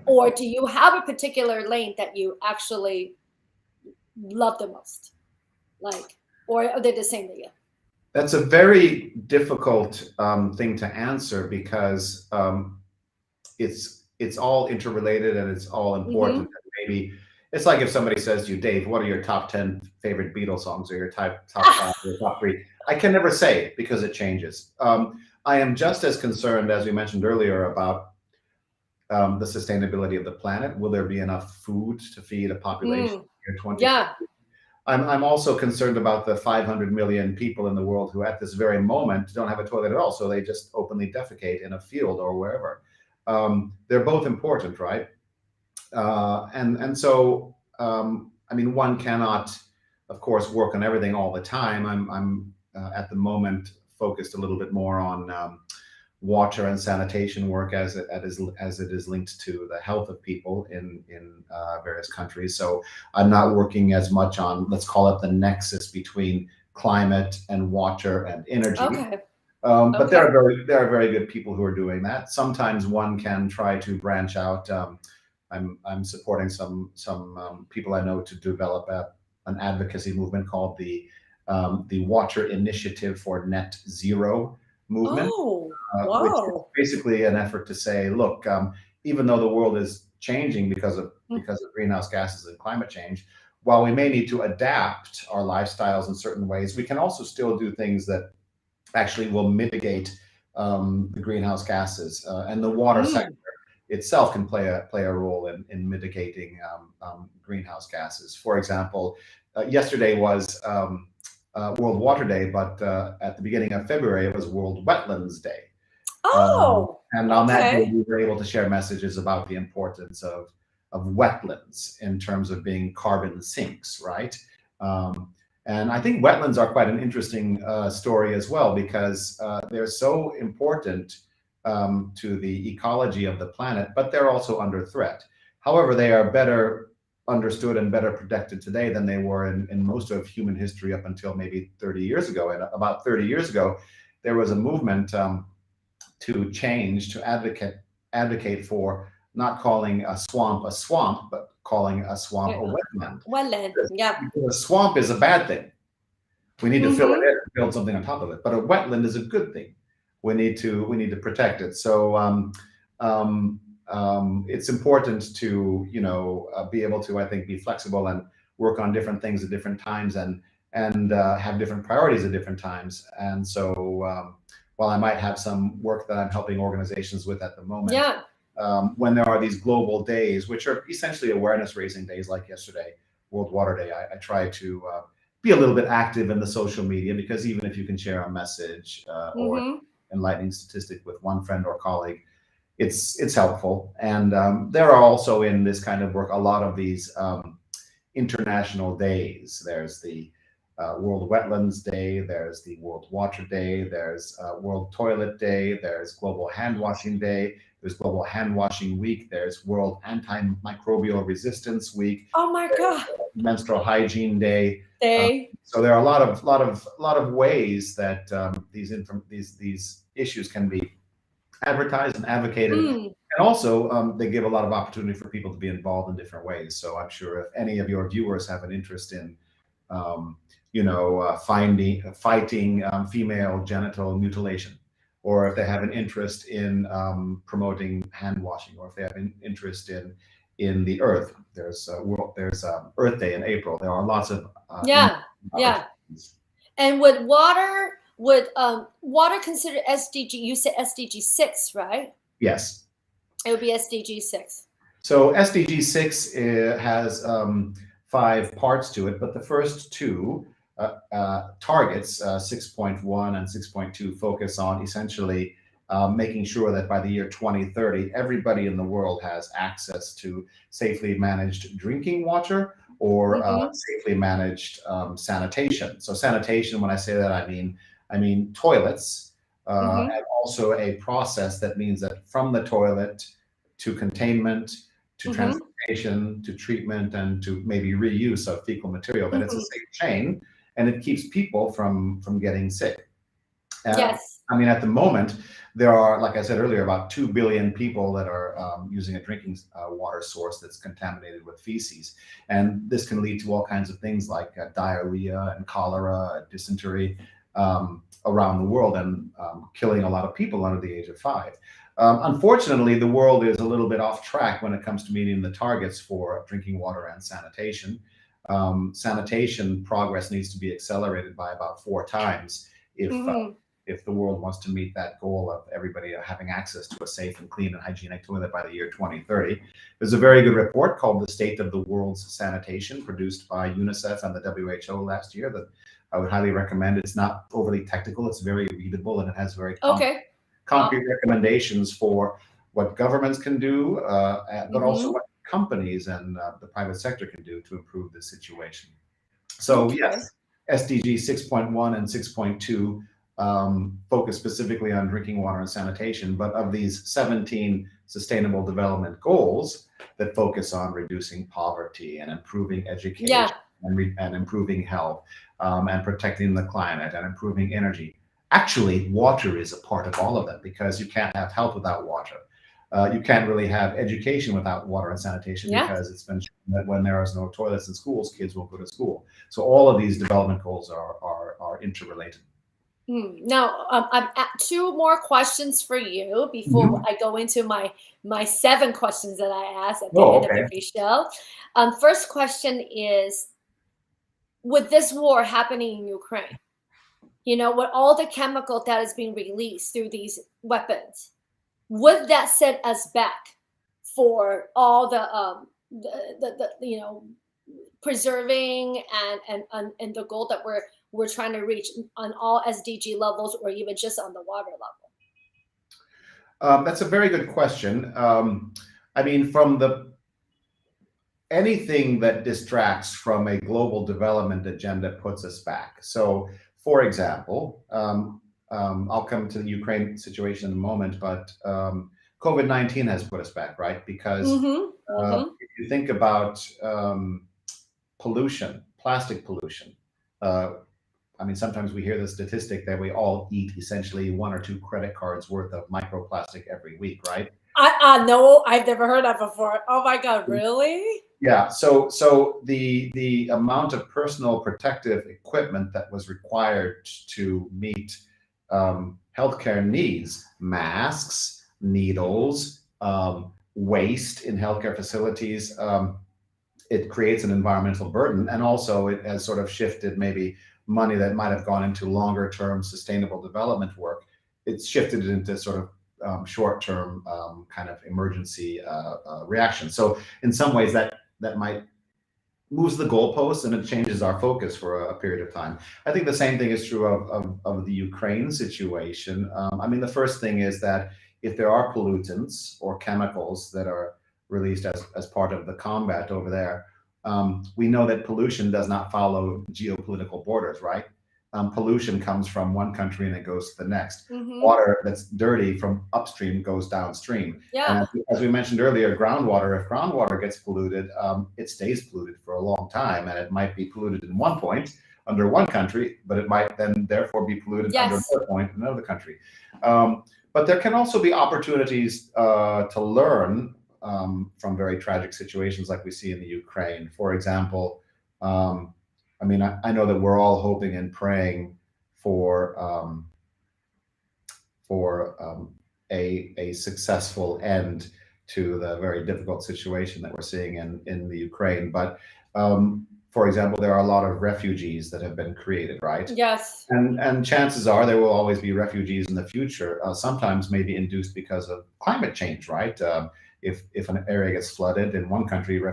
or do you have a particular lane that you actually love the most, or are they the same to you? That's a very difficult thing to answer, because it's all interrelated and it's all important. Maybe it's like if somebody says to you, Dave, what are your top 10 favorite Beatles songs, or your top 5 or your top 3? I can never say it because it changes. I am just as concerned, as we mentioned earlier, about the sustainability of the planet. Will there be enough food to feed a population in 2050? I'm also concerned about the 500 million people in the world who at this very moment don't have a toilet at all, so they just openly defecate in a field or wherever. They're both important, right? So one cannot, of course, work on everything all the time. I'm at the moment focused a little bit more on water and sanitation work as it is linked to the health of people in various countries. So I'm not working as much on, let's call it, the nexus between climate and water and energy. But there are very good people who are doing that. Sometimes one can try to branch out. I'm supporting some people I know to develop an advocacy movement called the Water Initiative for Net Zero movement, which is basically an effort to say, look, even though the world is changing because of greenhouse gases and climate change, while we may need to adapt our lifestyles in certain ways, we can also still do things that actually will mitigate the greenhouse gases, and the water sector itself can play a role in mitigating greenhouse gases. For example, yesterday was World Water Day, but at the beginning of February, it was World Wetlands Day. And on that day, we were able to share messages about the importance of wetlands in terms of being carbon sinks, right? And I think wetlands are quite an interesting story as well, because they're so important to the ecology of the planet, but they're also under threat. However, they are better understood and better protected today than they were in most of human history up until maybe 30 years ago. And about 30 years ago, there was a movement to advocate for not calling a swamp, but calling a swamp a wetland. Wetland, Because a swamp is a bad thing. We need to fill it in and build something on top of it. But a wetland is a good thing. We need to protect it. So it's important to, be able to, I think, be flexible and work on different things at different times and have different priorities at different times. And so while I might have some work that I'm helping organizations with at the moment, when there are these global days, which are essentially awareness raising days like yesterday, World Water Day, I try to be a little bit active in the social media, because even if you can share a message or enlightening statistic with one friend or colleague, it's helpful. And there are also in this kind of work a lot of these international days. There's the World Wetlands Day, there's the World Water Day, there's World Toilet Day, there's Global Hand Washing Day, there's Global Hand Washing Week, there's World Antimicrobial Resistance Week. Oh my God! Menstrual Hygiene Day. So there are a lot of ways that these issues can be advertised and advocated, and also they give a lot of opportunity for people to be involved in different ways. So I'm sure if any of your viewers have an interest in fighting female genital mutilation, or if they have an interest in promoting hand washing, or if they have an interest in the earth, there's Earth Day in April. There are lots of And would water considered SDG? You said SDG 6, right? Yes. It would be SDG 6. So SDG 6 has 5 parts to it, but the first 2 targets, 6.1 and 6.2, focus on essentially making sure that by the year 2030, everybody in the world has access to safely managed drinking water or safely managed sanitation. So sanitation, when I say that, I mean toilets, and also a process that means that from the toilet to containment, to transportation, to treatment, and to maybe reuse of fecal material, that it's a safe chain, and it keeps people from getting sick. Yes. I mean, at the moment, there are, like I said earlier, about 2 billion people that are using a drinking water source that's contaminated with feces. And this can lead to all kinds of things like diarrhea and cholera, dysentery around the world, and killing a lot of people under the age of 5. Unfortunately, the world is a little bit off track when it comes to meeting the targets for drinking water and sanitation. Sanitation progress needs to be accelerated by about 4 times if the world wants to meet that goal of everybody having access to a safe and clean and hygienic toilet by the year 2030. There's a very good report called The State of the World's Sanitation, produced by UNICEF and the WHO last year, that I would highly recommend. It's not overly technical, it's very readable, and it has very concrete recommendations for what governments can do, but also what companies and the private sector can do to improve this situation. So yes, SDG 6.1 and 6.2 focus specifically on drinking water and sanitation, but of these 17 sustainable development goals that focus on reducing poverty and improving education and improving health and protecting the climate and improving energy. Actually, water is a part of all of them, because you can't have health without water. You can't really have education without water and sanitation, because it's been shown that when there is no toilets in schools, kids won't go to school. So all of these development goals are interrelated. Now, I've 2 more questions for you before I go into my 7 questions that I ask at the end of every show. First question is, with this war happening in Ukraine, with all the chemical that is being released through these weapons, would that set us back for all the preserving and the goal that we're trying to reach on all SDG levels, or even just on the water level? That's a very good question. I mean, anything that distracts from a global development agenda puts us back. So, for example, I'll come to the Ukraine situation in a moment, but COVID-19 has put us back, right? Because if you think about pollution, plastic pollution, I mean, sometimes we hear the statistic that we all eat essentially 1 or 2 credit cards worth of microplastic every week, right? No, I've never heard that before. Oh my God, really? Yeah. So the amount of personal protective equipment that was required to meet healthcare needs, masks, needles, waste in healthcare facilities, it creates an environmental burden, and also it has sort of shifted maybe money that might have gone into longer term sustainable development work. It's shifted it into sort of short-term kind of emergency reaction. So in some ways that might moves the goalposts, and it changes our focus for a period of time. I think the same thing is true of the Ukraine situation. I mean, the first thing is that if there are pollutants or chemicals that are released as part of the combat over there, we know that pollution does not follow geopolitical borders, right? Pollution comes from one country and it goes to the next. Mm-hmm. Water that's dirty from upstream goes downstream. Yeah. And as we mentioned earlier, groundwater, if groundwater gets polluted, it stays polluted for a long time, and it might be polluted in one point under one country, but it might then therefore be polluted under another point in another country. But there can also be opportunities to learn from very tragic situations like we see in the Ukraine. For example, I mean, I know that we're all hoping and praying for a successful end to the very difficult situation that we're seeing in the Ukraine. But for example, there are a lot of refugees that have been created, right? Yes. And chances are there will always be refugees in the future, sometimes maybe induced because of climate change, right? If an area gets flooded in one country,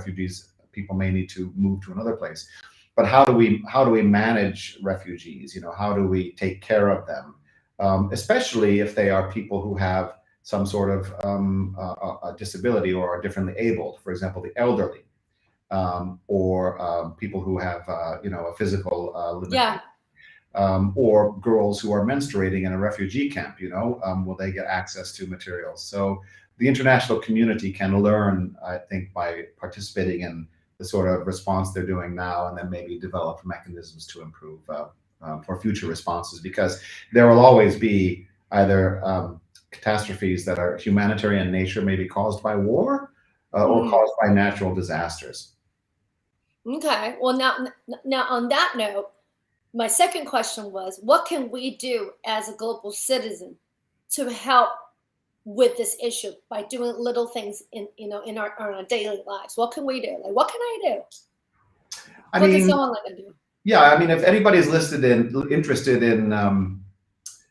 people may need to move to another place. But how do we manage refugees? You know, how do we take care of them, especially if they are people who have some sort of a disability or are differently abled? For example, the elderly, or people who have a physical limitation, or girls who are menstruating in a refugee camp. Will they get access to materials? So the international community can learn, I think, by participating in the sort of response they're doing now, and then maybe develop mechanisms to improve for future responses, because there will always be either catastrophes that are humanitarian in nature, maybe caused by war, or caused by natural disasters. Okay. Well, now on that note, my second question was, what can we do as a global citizen to help with this issue by doing little things in our daily lives? What can we do? Like, what can I do? What can someone like do? Yeah, I mean, if anybody's interested in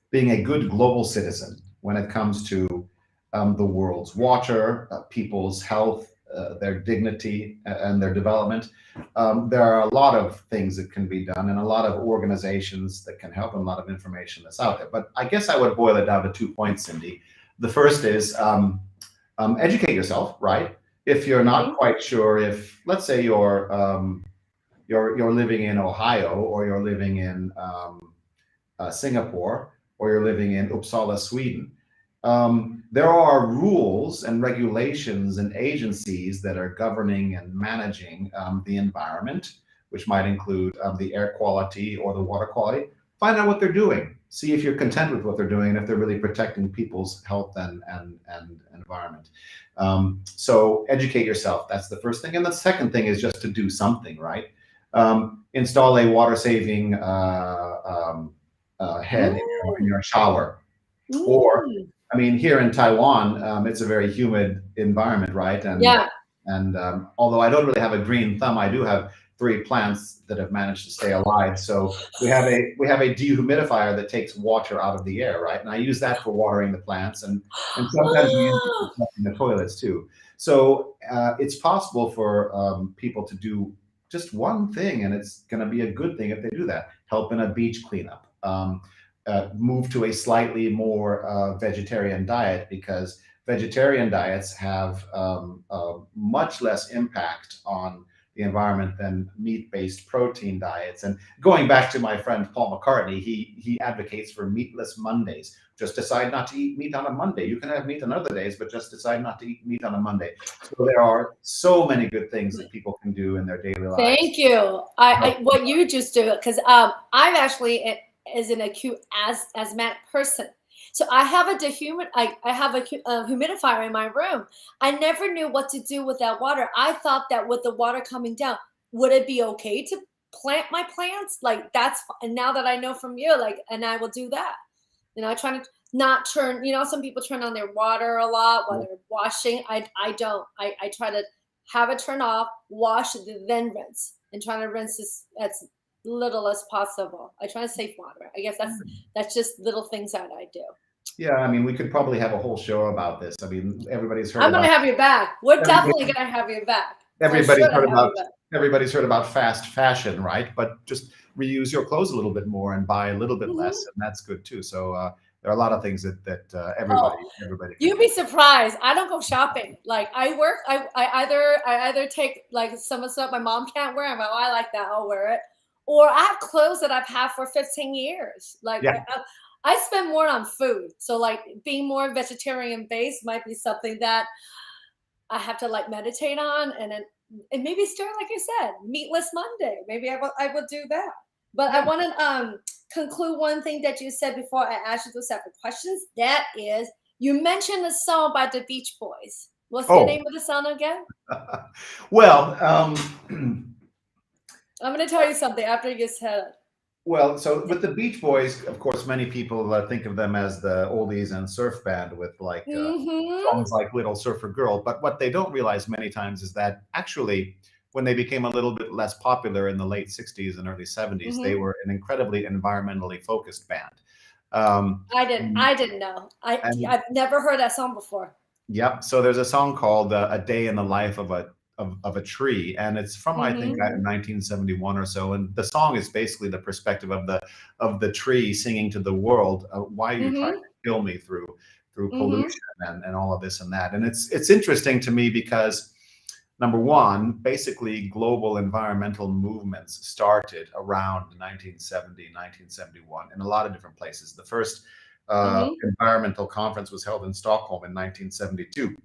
being a good global citizen when it comes to the world's water, people's health, their dignity, and their development, there are a lot of things that can be done, and a lot of organizations that can help, and a lot of information that's out there. But I guess I would boil it down to 2 points, Cindy. The first is educate yourself, right? If you're not quite sure, if, let's say, you're living in Ohio, or you're living in Singapore, or you're living in Uppsala, Sweden, there are rules and regulations and agencies that are governing and managing the environment, which might include the air quality or the water quality. Find out what they're doing. See if you're content with what they're doing, and if they're really protecting people's health and environment. So educate yourself. That's the first thing. And the second thing is just to do something, right? Install a water-saving head in your shower. Or, I mean, here in Taiwan, it's a very humid environment, right? And although I don't really have a green thumb, I do have 3 plants that have managed to stay alive. So we have a dehumidifier that takes water out of the air, right? And I use that for watering the plants, and sometimes we use it for flushing the toilets too. So it's possible for people to do just one thing, and it's going to be a good thing if they do that. Help in a beach cleanup. Move to a slightly more vegetarian diet, because vegetarian diets have much less impact on the environment than meat-based protein diets. And going back to my friend Paul McCartney, he advocates for meatless Mondays. Just decide not to eat meat on a Monday. You can have meat on other days, but just decide not to eat meat on a Monday. So there are so many good things that people can do in their daily lives. Thank you. What you just do, because I'm actually as an acute asthmatic person. So I have a humidifier in my room. I never knew what to do with that water. I thought that with the water coming down, would it be okay to plant my plants? Like, and now that I know from you, like, and I will do that. not turn, some people turn on their water a lot while they're washing. I don't. I try to have it turn off, wash, then rinse, and try to rinse as little as possible. I try to save water. I guess that's just little things that I do. Yeah, I mean, we could probably have a whole show about this. I mean, everybody's heard I'm going to have you back. We're definitely going to have you back. Everybody's heard about fast fashion, right? But just reuse your clothes a little bit more and buy a little bit less, and that's good too. So there are a lot of things that everybody. You'd be surprised. I don't go shopping. Like I work. I either take like some of the stuff my mom can't wear. I'm like, oh, I like that. I'll wear it. Or I have clothes that I've had for 15 years. Like I spend more on food. So like being more vegetarian based might be something that I have to like meditate on, and maybe start, like you said, meatless Monday. Maybe I will do that. But I want to conclude one thing that you said before I asked you those separate questions. That is, you mentioned a song by the Beach Boys. What's the name of the song again? Well, I'm going to tell you something after you said it. Well, so with the Beach Boys, of course, many people think of them as the oldies and surf band with like songs like Little Surfer Girl. But what they don't realize many times is that actually, when they became a little bit less popular in the late 60s and early 70s, they were an incredibly environmentally focused band. I didn't know. I've never heard that song before. Yep. So there's a song called "A Day in the Life of a Tree," and it's from I think 1971 or so. And the song is basically the perspective of the tree singing to the world, "Why are you trying to kill me through pollution and all of this and that?" And it's interesting to me because, number one, basically global environmental movements started around 1970, 1971 in a lot of different places. The first environmental conference was held in Stockholm in 1972.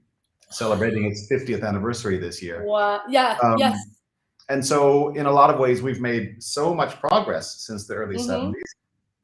Celebrating its 50th anniversary this year. Wow. Yeah. Yes. And so in a lot of ways, we've made so much progress since the early 70s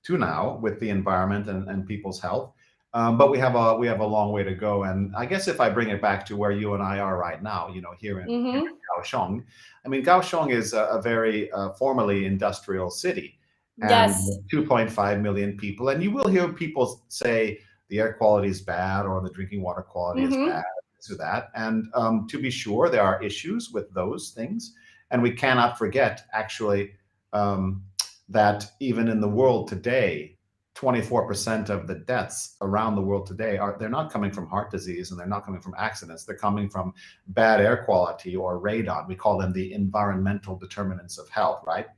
to now with the environment and people's health. But we have a long way to go. And I guess if I bring it back to where you and I are right now, here in Kaohsiung, I mean, Kaohsiung is a very formerly industrial city. And 2.5 million people. And you will hear people say the air quality is bad or the drinking water quality is bad. To that. And to be sure, there are issues with those things. And we cannot forget, actually, that even in the world today, 24% of the deaths around the world today they're not coming from heart disease and they're not coming from accidents. They're coming from bad air quality or radon. We call them the environmental determinants of health, right?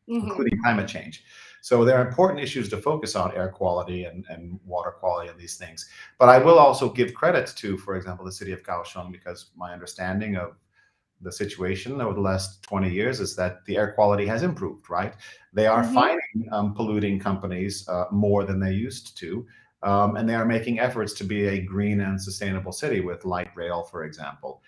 Including climate change. So there are important issues to focus on: air quality and water quality and these things. But I will also give credit to, for example, the city of Kaohsiung, because my understanding of the situation over the last 20 years is that the air quality has improved, right? They are fining polluting companies more than they used to. And they are making efforts to be a green and sustainable city with light rail, for example.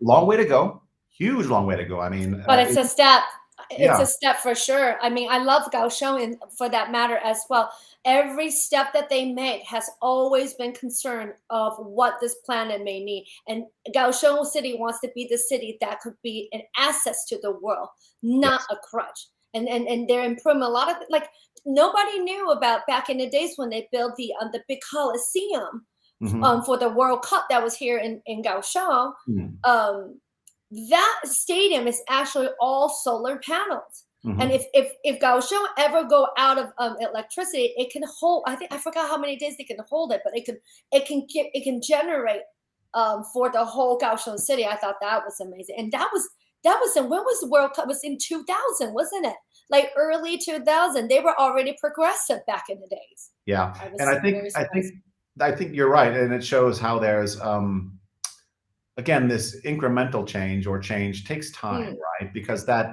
Long way to go. Huge long way to go. I mean, but it's a step. It's a step for sure. I mean, I love Kaohsiung for that matter as well. Every step that they make has always been concerned of what this planet may need. And Kaohsiung City wants to be the city that could be an asset to the world, not a crutch. And they're improving a lot of, like, nobody knew about back in the days when they built the big Kaohsiung for the World Cup that was here in Kaohsiung. That stadium is actually all solar panels. And if Kaohsiung ever go out of electricity, it can hold. I forgot how many days they can hold it, but it can generate for the whole Kaohsiung city. I thought that was amazing. And that was when was the World Cup? It was in 2000, wasn't it? Like early 2000. They were already progressive back in the days. Yeah, and I think you're right, and it shows how there's again, this incremental change or change takes time, right? Because that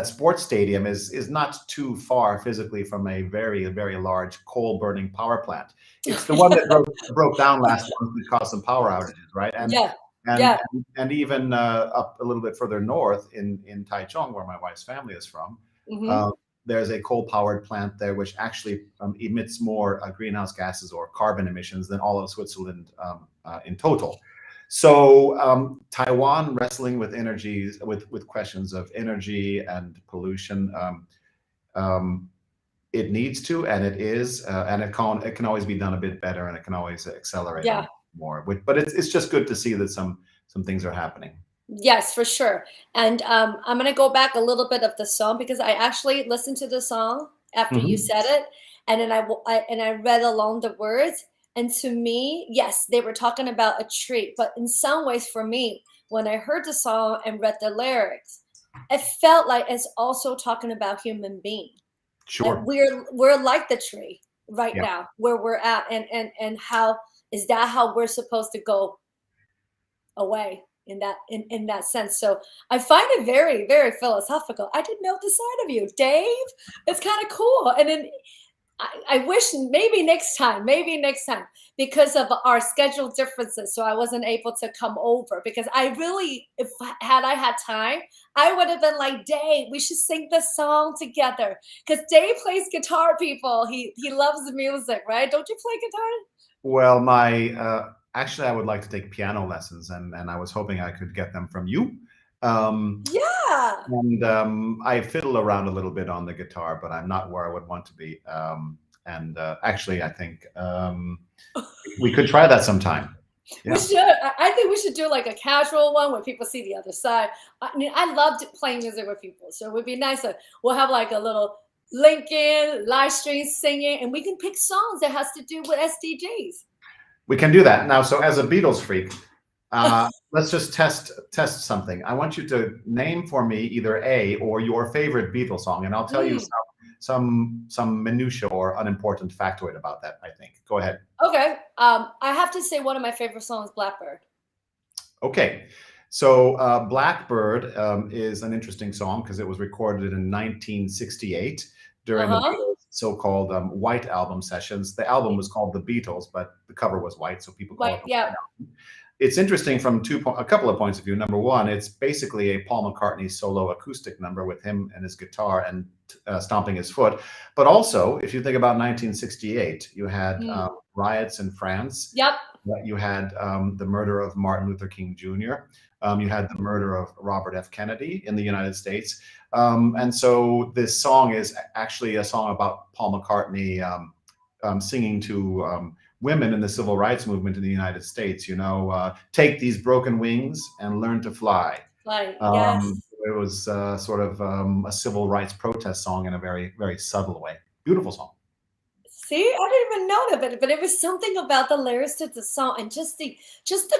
sports stadium is not too far physically from a very, very large coal burning power plant. It's the one that broke down last month and caused some power outages, right? And even up a little bit further north in Taichung, where my wife's family is from, there's a coal-powered plant there which actually emits more greenhouse gases or carbon emissions than all of Switzerland in total. So Taiwan wrestling with energies, with questions of energy and pollution. it needs to, and it is, and it can always be done a bit better, and it can always accelerate more. But it's just good to see that some things are happening. Yes, for sure. And I'm gonna go back a little bit of the song because I actually listened to the song after you said it, and then I read along the words. And to me, yes, they were talking about a tree, but in some ways, for me, when I heard the song and read the lyrics, it felt like it's also talking about human being. Sure. And we're like the tree right now, where we're at, and how is that how we're supposed to go away in that sense. So I find it very, very philosophical. I didn't know this side of you, Dave. It's kind of cool. And then I wish maybe next time, because of our schedule differences, so I wasn't able to come over, because I really, if I had time, I would have been like, Dave, we should sing this song together, because Dave plays guitar, people. He loves the music, right? Don't you play guitar? Well, actually, I would like to take piano lessons, and I was hoping I could get them from you. Yeah. And I fiddle around a little bit on the guitar, but I'm not where I would want to be. Actually, I think we could try that sometime. Yeah. We should. I think we should do like a casual one where people see the other side. I mean, I love playing music with people, so it would be nice. We'll have like a little LinkedIn live stream singing, and we can pick songs that has to do with SDGs. We can do that now. So, as a Beatles freak, let's just test something. I want you to name for me either a or your favorite Beatles song, and I'll tell you some minutia or unimportant factoid about that. I think. Go ahead. Okay. I have to say one of my favorite songs, Blackbird. Okay. So Blackbird is an interesting song because it was recorded in 1968 during the so-called White Album sessions. The album was called The Beatles, but the cover was white, so people call it the White Album. It's interesting from a couple of points of view. Number one, it's basically a Paul McCartney solo acoustic number with him and his guitar and stomping his foot. But also, if you think about 1968, you had riots in France. Yep. You had the murder of Martin Luther King Jr. You had the murder of Robert F. Kennedy in the United States. And so this song is actually a song about Paul McCartney singing to women in the civil rights movement in the United States, take these broken wings and learn to fly. Yes. It was sort of a civil rights protest song in a very, very subtle way. Beautiful song. See, I didn't even know that, but it was something about the lyrics to the song and just the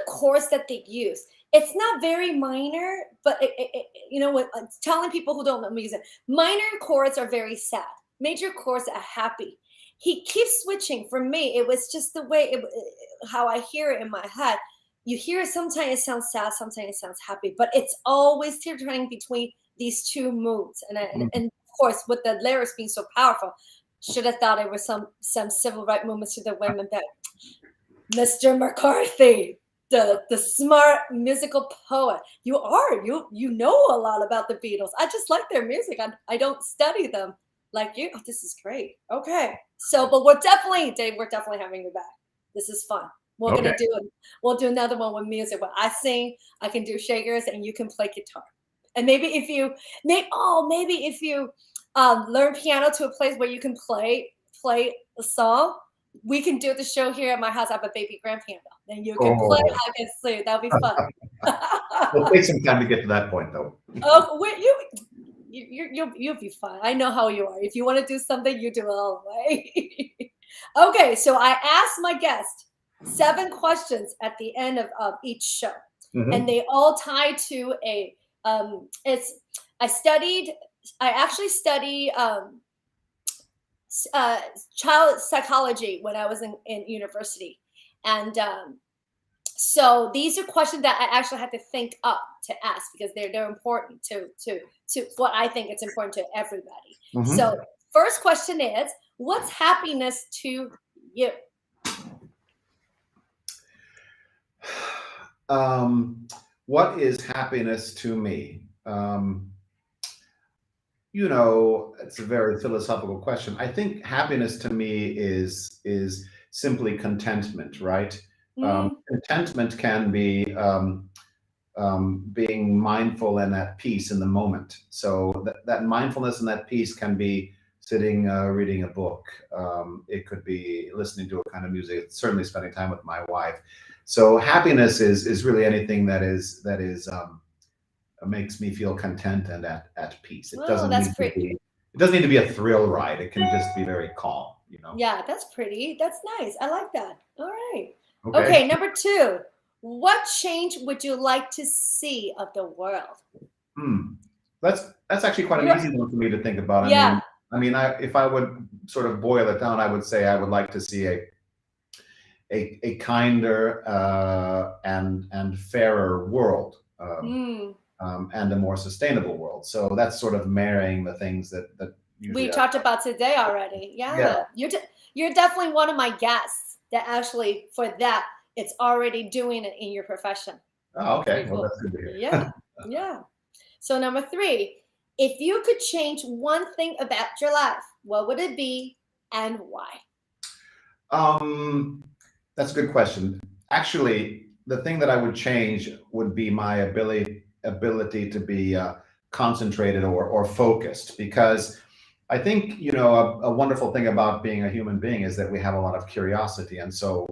chorus that they use. It's not very minor, but when telling people who don't know music, minor chords are very sad. Major chords are happy. He keeps switching. For me, it was just the way how I hear it in my head. You hear it, sometimes it sounds sad, sometimes it sounds happy, but it's always teetering between these two moods. And of course, with the lyrics being so powerful, should have thought it was some civil rights movements to the women. But Mr. McCarthy, the smart musical poet, you know a lot about the Beatles. I just like their music. I don't study them like you. Oh, this is great. Okay. So, but Dave, we're definitely having you back. This is fun. We'll do another one with music. But I sing, I can do shakers, and you can play guitar. And maybe if you learn piano to a place where you can play a song, we can do the show here at my house. I have a baby grand piano, and you can play. I can sing. That'll be fun. It'll take some time to get to that point, though. Oh, you'll be fine. I know how you are. If you want to do something, you do it all the way. Okay, so I asked my guest 7 questions at the end of each show, and they all tie to a. I actually studied child psychology when I was in university, and so these are questions that I actually had to think up to ask because they're important to what I think it's important to everybody. So first question is, what's happiness to you? What is happiness to me? It's a very philosophical question. I think happiness to me is simply contentment, right? Contentment can be being mindful and at peace in the moment. So that mindfulness and that peace can be sitting reading a book. It could be listening to a kind of music. Certainly spending time with my wife. So happiness is really anything that makes me feel content and at peace. It doesn't need to be a thrill ride. It can just be very calm, you know. Yeah, that's pretty. That's nice. I like that. All right. Okay, number 2. What change would you like to see of the world? That's actually quite an easy one for me to think about. I mean, if I would sort of boil it down, I would say I would like to see a kinder and fairer world, and a more sustainable world. So that's sort of marrying the things that we talked about today already. Yeah. You're definitely one of my guests that actually for that it's already doing it in your profession. Oh, okay. Cool. Well, that's good to hear. Yeah. So number 3, if you could change one thing about your life, what would it be and why? That's a good question. Actually, the thing that I would change would be my ability to be concentrated or focused, because I think, you know, a wonderful thing about being a human being is that we have a lot of curiosity. And so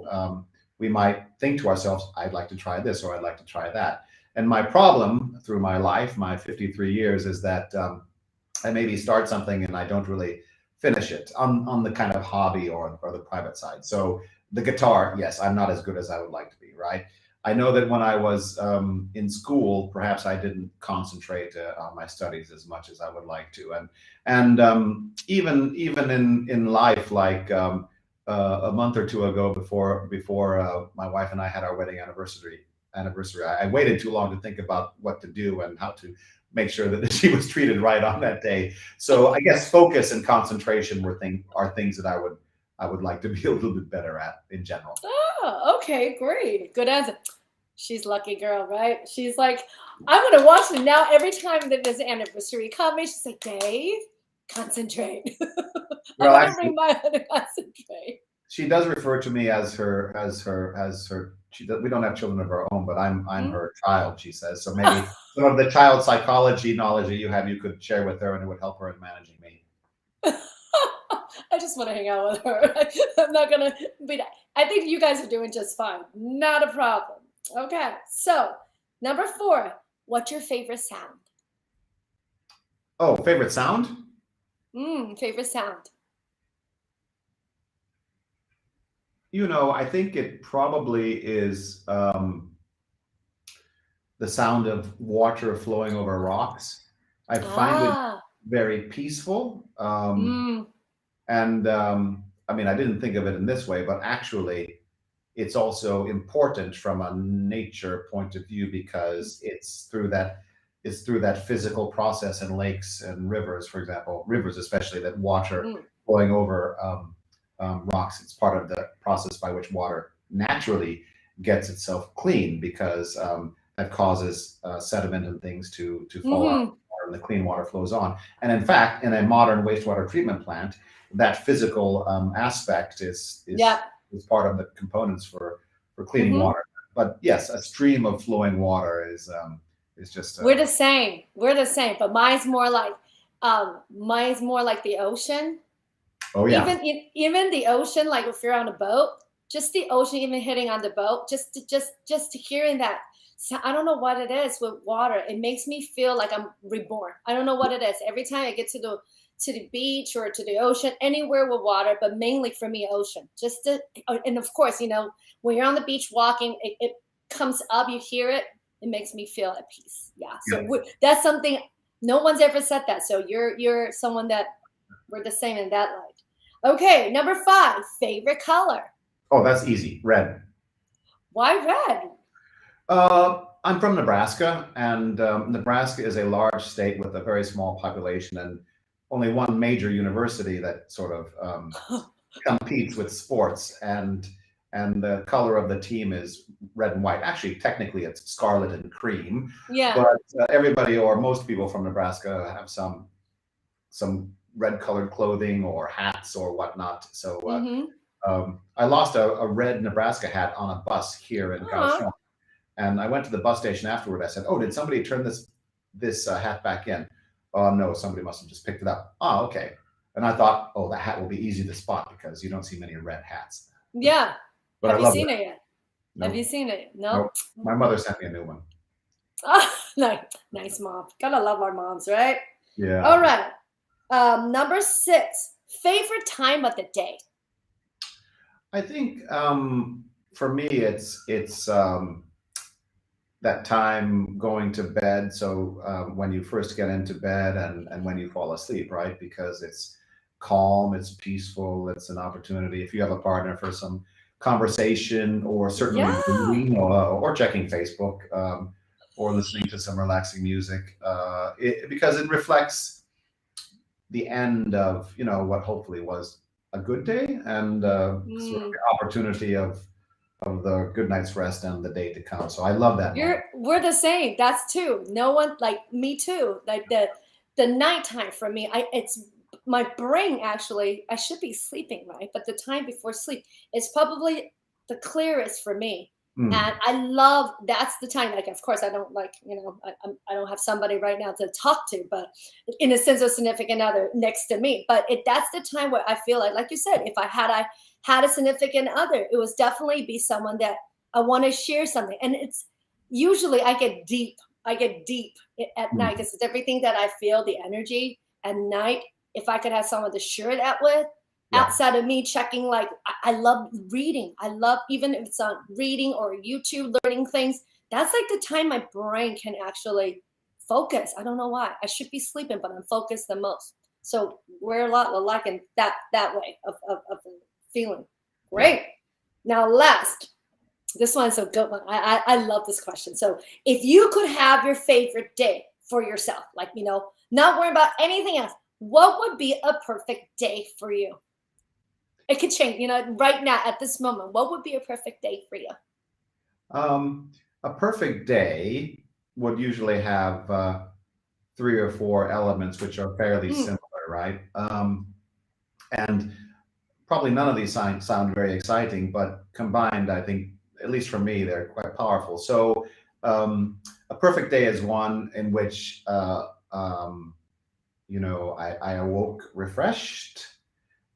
we might think to ourselves, I'd like to try this or I'd like to try that. And my problem through my life, my 53 years, is that I maybe start something and I don't really finish it on the kind of hobby or the private side. So the guitar, yes, I'm not as good as I would like to be, right? I know that when I was in school, perhaps I didn't concentrate on my studies as much as I would like to, and even in life, like a month or 2 ago, before my wife and I had our wedding anniversary, I waited too long to think about what to do and how to make sure that she was treated right on that day. So I guess focus and concentration are things that I would like to be a little bit better at in general. Oh, okay, great. Good answer. She's lucky girl, right? She's like, I'm going to watch it now. Every time that there's an anniversary coming, she's like, Dave, concentrate. Well, I'm going to bring my own to concentrate. She does refer to me as her. We don't have children of our own, but I'm her child, she says. So maybe some of the child psychology knowledge that you have, you could share with her, and it would help her in managing me. I just want to hang out with her. I'm not going to be. I think you guys are doing just fine. Not a problem. Okay. So, number 4, what's your favorite sound? Oh, favorite sound? Favorite sound. You know, I think it probably is the sound of water flowing over rocks. I find it very peaceful. And I mean, I didn't think of it in this way, but actually it's also important from a nature point of view, because it's through that physical process in lakes and rivers, for example, rivers especially, that water flowing over rocks. It's part of the process by which water naturally gets itself clean, because that causes sediment and things to fall out of the water, and the clean water flows on. And in fact, in a modern wastewater treatment plant, that physical aspect is part of the components for cleaning water. But yes, a stream of flowing water is just. We're the same. But mine's more like the ocean. Oh yeah. Even the ocean, like if you're on a boat, just the ocean, even hitting on the boat, just hearing that. So I don't know what it is with water. It makes me feel like I'm reborn. I don't know what it is. Every time I get to the beach or to the ocean, anywhere with water, but mainly for me, ocean. And of course, you know, when you're on the beach walking, it comes up, you hear it, it makes me feel at peace. Yeah. So that's something, no one's ever said that. So you're someone that we're the same in that light. Okay, number 5, favorite color. Oh, that's easy. Red. Why red? I'm from Nebraska, and Nebraska is a large state with a very small population and only one major university that sort of competes with sports, and the color of the team is red and white. Actually, technically, it's scarlet and cream. Yeah. But everybody, or most people from Nebraska, have some red-colored clothing or hats or whatnot. So I lost a red Nebraska hat on a bus here in Kaohsiung. And I went to the bus station afterward. I said, "Oh, did somebody turn this hat back in?" "Oh, no, somebody must have just picked it up." "Oh, okay." And I thought, oh, that hat will be easy to spot because you don't see many red hats. Yeah. But Have I you love seen that. it yet? Nope. Have you seen it? No. Nope. My mother sent me a new one. Nice mom. Gotta love our moms, right? Yeah. All right. Number 6, favorite time of the day. I think for me, it's that time going to bed. So when you first get into bed and when you fall asleep, right? Because it's calm, it's peaceful, it's an opportunity. If you have a partner for some conversation or certainly reading or checking Facebook or listening to some relaxing music, because it reflects the end of, you know, what hopefully was a good day and sort of the opportunity of the good night's rest and the day to come. So I love that. We're the same. That's too. No one, like me too. Like the nighttime for me, it's my brain actually, I should be sleeping, right? But the time before sleep is probably the clearest for me. And I love, that's the time, like, of course, I don't like, you know, I don't have somebody right now to talk to, but in a sense of significant other next to me. But that's the time where I feel like you said, if I had a significant other, it was definitely be someone that I want to share something. And it's usually I get deep at night because it's everything that I feel, the energy at night. If I could have someone to share that with, outside of me checking, like I love reading. I love, even if it's on reading or YouTube, learning things. That's like the time my brain can actually focus. I don't know why. I should be sleeping, but I'm focused the most. So we're a lot alike in that way of feeling. Great. Now last, this one's a good one. I love this question. So if you could have your favorite day for yourself, like, you know, not worrying about anything else, what would be a perfect day for you? It could change, you know, right now at this moment, what would be a perfect day for you? A perfect day would usually have 3 or 4 elements, which are fairly similar, right? And probably none of these sound very exciting, but combined, I think, at least for me, they're quite powerful. So a perfect day is one in which, you know, I awoke refreshed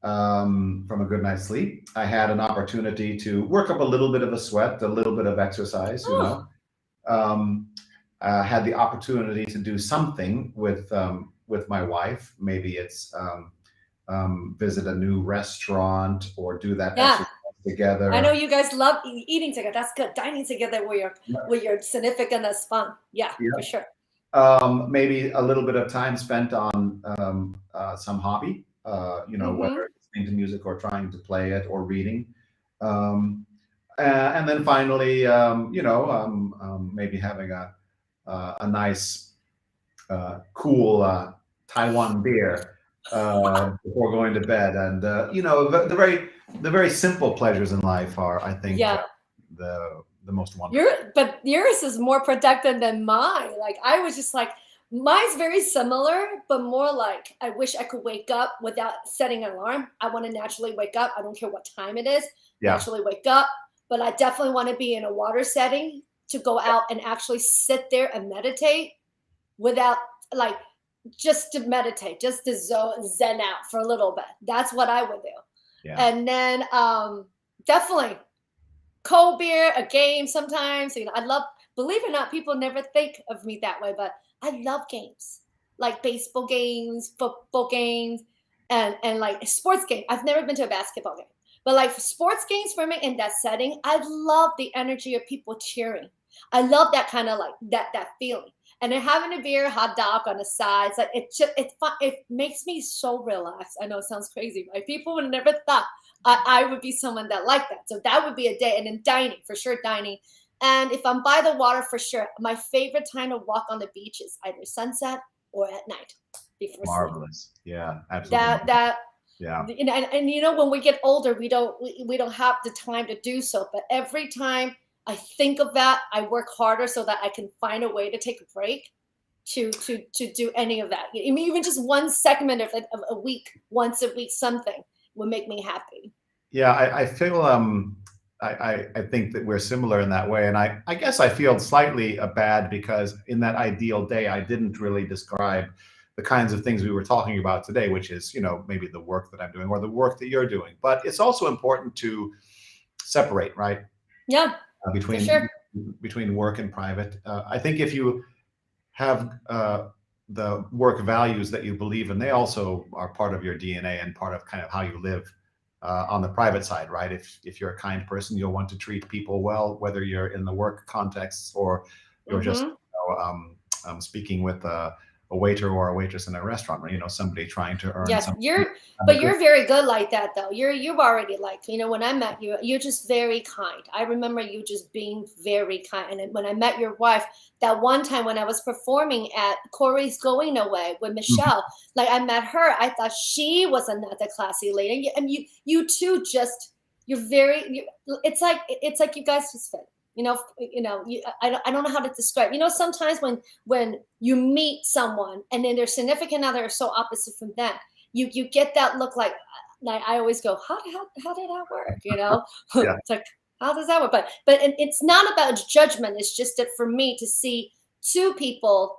from a good night's sleep. I had an opportunity to work up a little bit of a sweat, a little bit of exercise, you know. Had the opportunity to do something with my wife. Maybe it's visit a new restaurant or do that exercise together. I know you guys love eating together. That's good. Dining together with your significant, that's fun. Yeah, for sure. Maybe a little bit of time spent on some hobby, you know, whether it's listening to music or trying to play it or reading. And then finally, you know, maybe having a nice, cool Taiwan beer before going to bed. And, you know, the very simple pleasures in life are, I think, the most wonderful. But yours is more productive than mine. Like I was just like, mine's very similar, but more like I wish I could wake up without setting an alarm. I want to naturally wake up. I don't care what time it is. Naturally wake up. But I definitely want to be in a water setting to go out and actually sit there and meditate without, like, just to meditate, just to zen out for a little bit. That's what I would do. And then definitely cold beer, a game sometimes. You know, I love, believe it or not, people never think of me that way, but I love games, like baseball games, football games, and like sports game. I've never been to a basketball game, but like sports games for me in that setting, I love the energy of people cheering. I love that kind of like that feeling. And then having a beer, hot dog on the side, like it makes me so relaxed. I know it sounds crazy, right? People would never thought I would be someone that liked that. So that would be a day. And then dining, for sure, dining. And if I'm by the water, for sure, my favorite time to walk on the beach is either sunset or at night before Marvelous. sleep. Yeah, absolutely. Yeah. And you know, when we get older, we don't have the time to do so. But every time I think of that, I work harder so that I can find a way to take a break to do any of that. I mean, even just one segment of a week, once a week, something would make me happy. Yeah, I feel I think that we're similar in that way, and I guess I feel slightly bad because in that ideal day I didn't really describe the kinds of things we were talking about today, which is, maybe the work that I'm doing or the work that you're doing. But it's also important to separate, right? Yeah, between for sure. between work and private. I think if you have the work values that you believe in, they also are part of your DNA and part of kind of how you live on the private side, right? If you're a kind person, you'll want to treat people well, whether you're in the work context or you're just speaking with a waiter or a waitress in a restaurant, or somebody trying to earn Yes, something. you're very good like that though. You've already when I met you, you're just very kind. I remember you just being very kind. And when I met your wife, that one time when I was performing at Corey's Going Away with Michelle, I met her, I thought she was another classy lady. And you two it's like you guys just fit. I don't know how to describe. Sometimes when you meet someone and then their significant other is so opposite from them, you get that look like I always go, how did that work? Yeah. It's like, how does that work? But it's not about judgment. It's just that for me to see two people,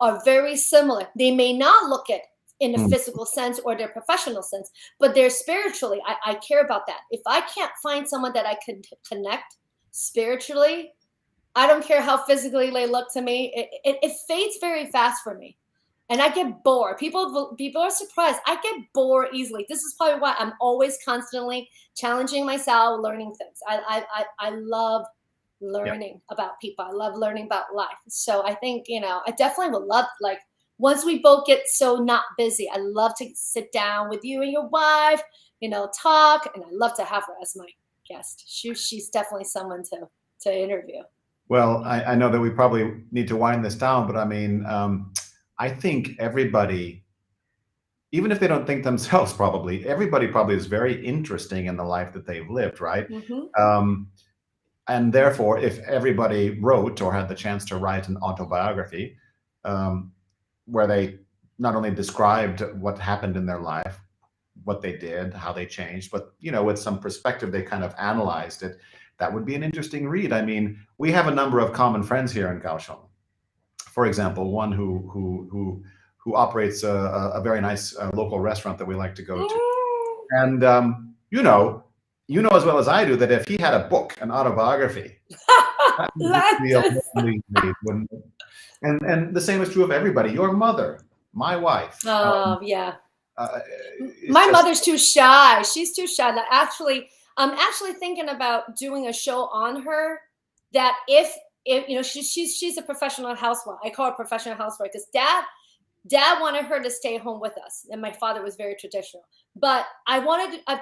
are very similar. They may not look it in a physical sense or their professional sense, but they're spiritually. I care about that. If I can't find someone that I can connect spiritually, I don't care how physically they look to me. It fades very fast for me, and I get bored. People are surprised. I get bored easily. This is probably why I'm always constantly challenging myself, learning things. I love learning about people. I love learning about life. So I think I definitely would love once we both get so not busy, I love to sit down with you and your wife, talk, and I love to have her as my guest. She's definitely someone to interview. Well, I know that we probably need to wind this down, but I mean, I think everybody, even if they don't think themselves, everybody is very interesting in the life that they've lived, right? And therefore, if everybody wrote or had the chance to write an autobiography, where they not only described what happened in their life, what they did, how they changed, but with some perspective, they kind of analyzed it. That would be an interesting read. I mean, we have a number of common friends here in Kaohsiung. For example, one who operates a very nice local restaurant that we like to go to, and you know as well as I do that if he had a book, an autobiography, that would be a lovely read, wouldn't it? And the same is true of everybody. Your mother, my wife. Yeah. My mother's too shy. She's too shy. I'm actually thinking about doing a show on her. That if she's a professional housewife. I call her professional housewife because dad wanted her to stay home with us, and my father was very traditional. But I'm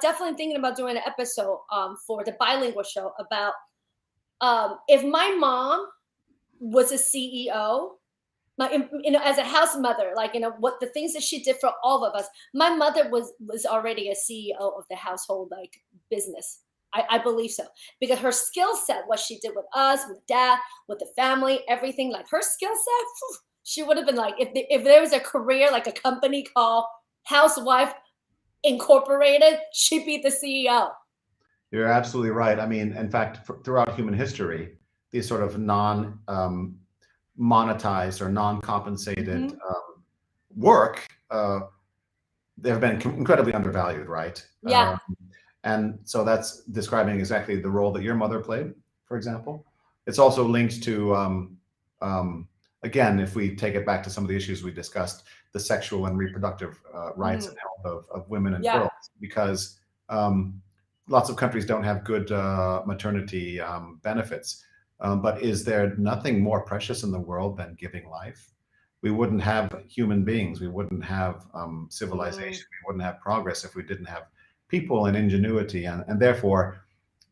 definitely thinking about doing an episode for the bilingual show about if my mom was a CEO, as a house mother, what the things that she did for all of us. My mother was already a CEO of the household business. I believe so, because her skill set, what she did with us, with dad, with the family, everything, her skill set, she would have been if there was a career, a company called Housewife Incorporated, she'd be the CEO. You're absolutely right. I mean, in fact, throughout human history, these sort of non-monetized or non-compensated work, they've been incredibly undervalued, right? Yeah. And so that's describing exactly the role that your mother played, for example. It's also linked to, again, if we take it back to some of the issues we discussed, the sexual and reproductive rights and health of women and girls, because lots of countries don't have good maternity benefits. But is there nothing more precious in the world than giving life? We wouldn't have human beings. We wouldn't have civilization. We wouldn't have progress if we didn't have people and ingenuity. And therefore,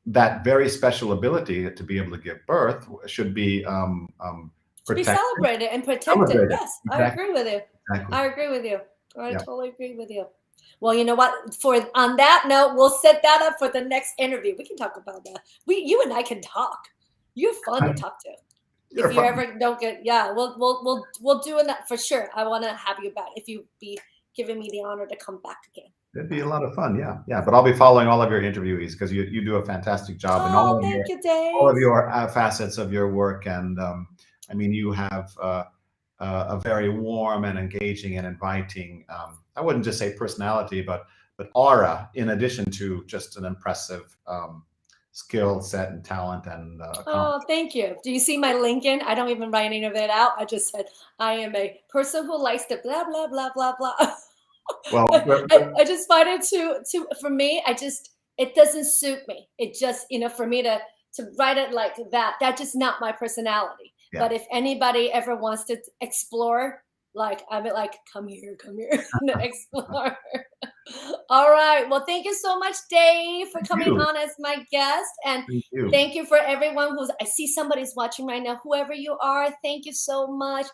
that very special ability to be able to give birth should be celebrated and protected. Yes, exactly. I agree with you. Exactly. I agree with you. I totally agree with you. Well, you know what? On that note, we'll set that up for the next interview. We can talk about that. You and I can talk. You're fun to talk to. If you ever don't get, we'll do that for sure. I want to have you back if you be giving me the honor to come back again. It'd be a lot of fun, yeah. But I'll be following all of your interviewees because you do a fantastic job in all of your facets of your work. And I mean, you have a very warm and engaging and inviting, I wouldn't just say personality, but aura, in addition to just an impressive skill set and talent and oh, thank you. Do you see my LinkedIn? I don't even write any of it out. I just said I am a person who likes to blah blah blah blah blah. Well, I just find it to for me, it doesn't suit me. It just, for me to write it like that, that's just not my personality. Yeah. But if anybody ever wants to explore, like, I'm like, come here, explore. All right. Well, thank you so much, Dave, for coming on as my guest. And thank you for everyone I see somebody's watching right now. Whoever you are, thank you so much.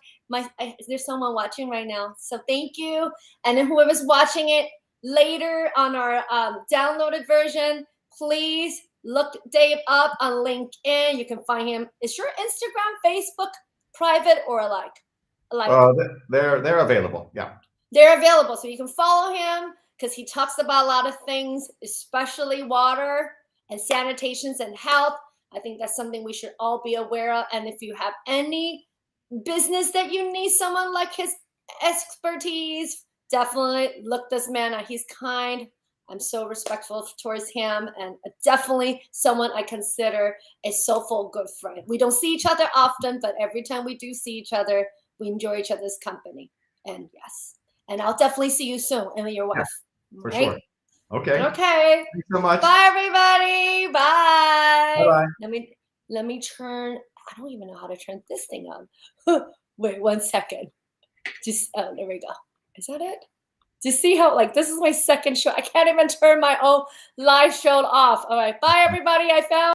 There's someone watching right now. So thank you. And then whoever's watching it later on our downloaded version, please look Dave up on LinkedIn. You can find him. Is your Instagram, Facebook private or like? They're available. Yeah. They're available. So you can follow him because he talks about a lot of things, especially water and sanitations and health. I think that's something we should all be aware of. And if you have any business that you need someone like his expertise, definitely look this man up. He's kind. I'm so respectful towards him, and definitely someone I consider a soulful good friend. We don't see each other often, but every time we do see each other, we enjoy each other's company. And yes, and I'll definitely see you soon, and your wife. Yeah, for sure. Okay. Okay. Thanks so much. Bye, everybody. Bye. Bye-bye. Let me turn. I don't even know how to turn this thing on. Wait 1 second. There we go. Is that it? Do you see how, this is my second show? I can't even turn my own live show off. All right. Bye, everybody. I found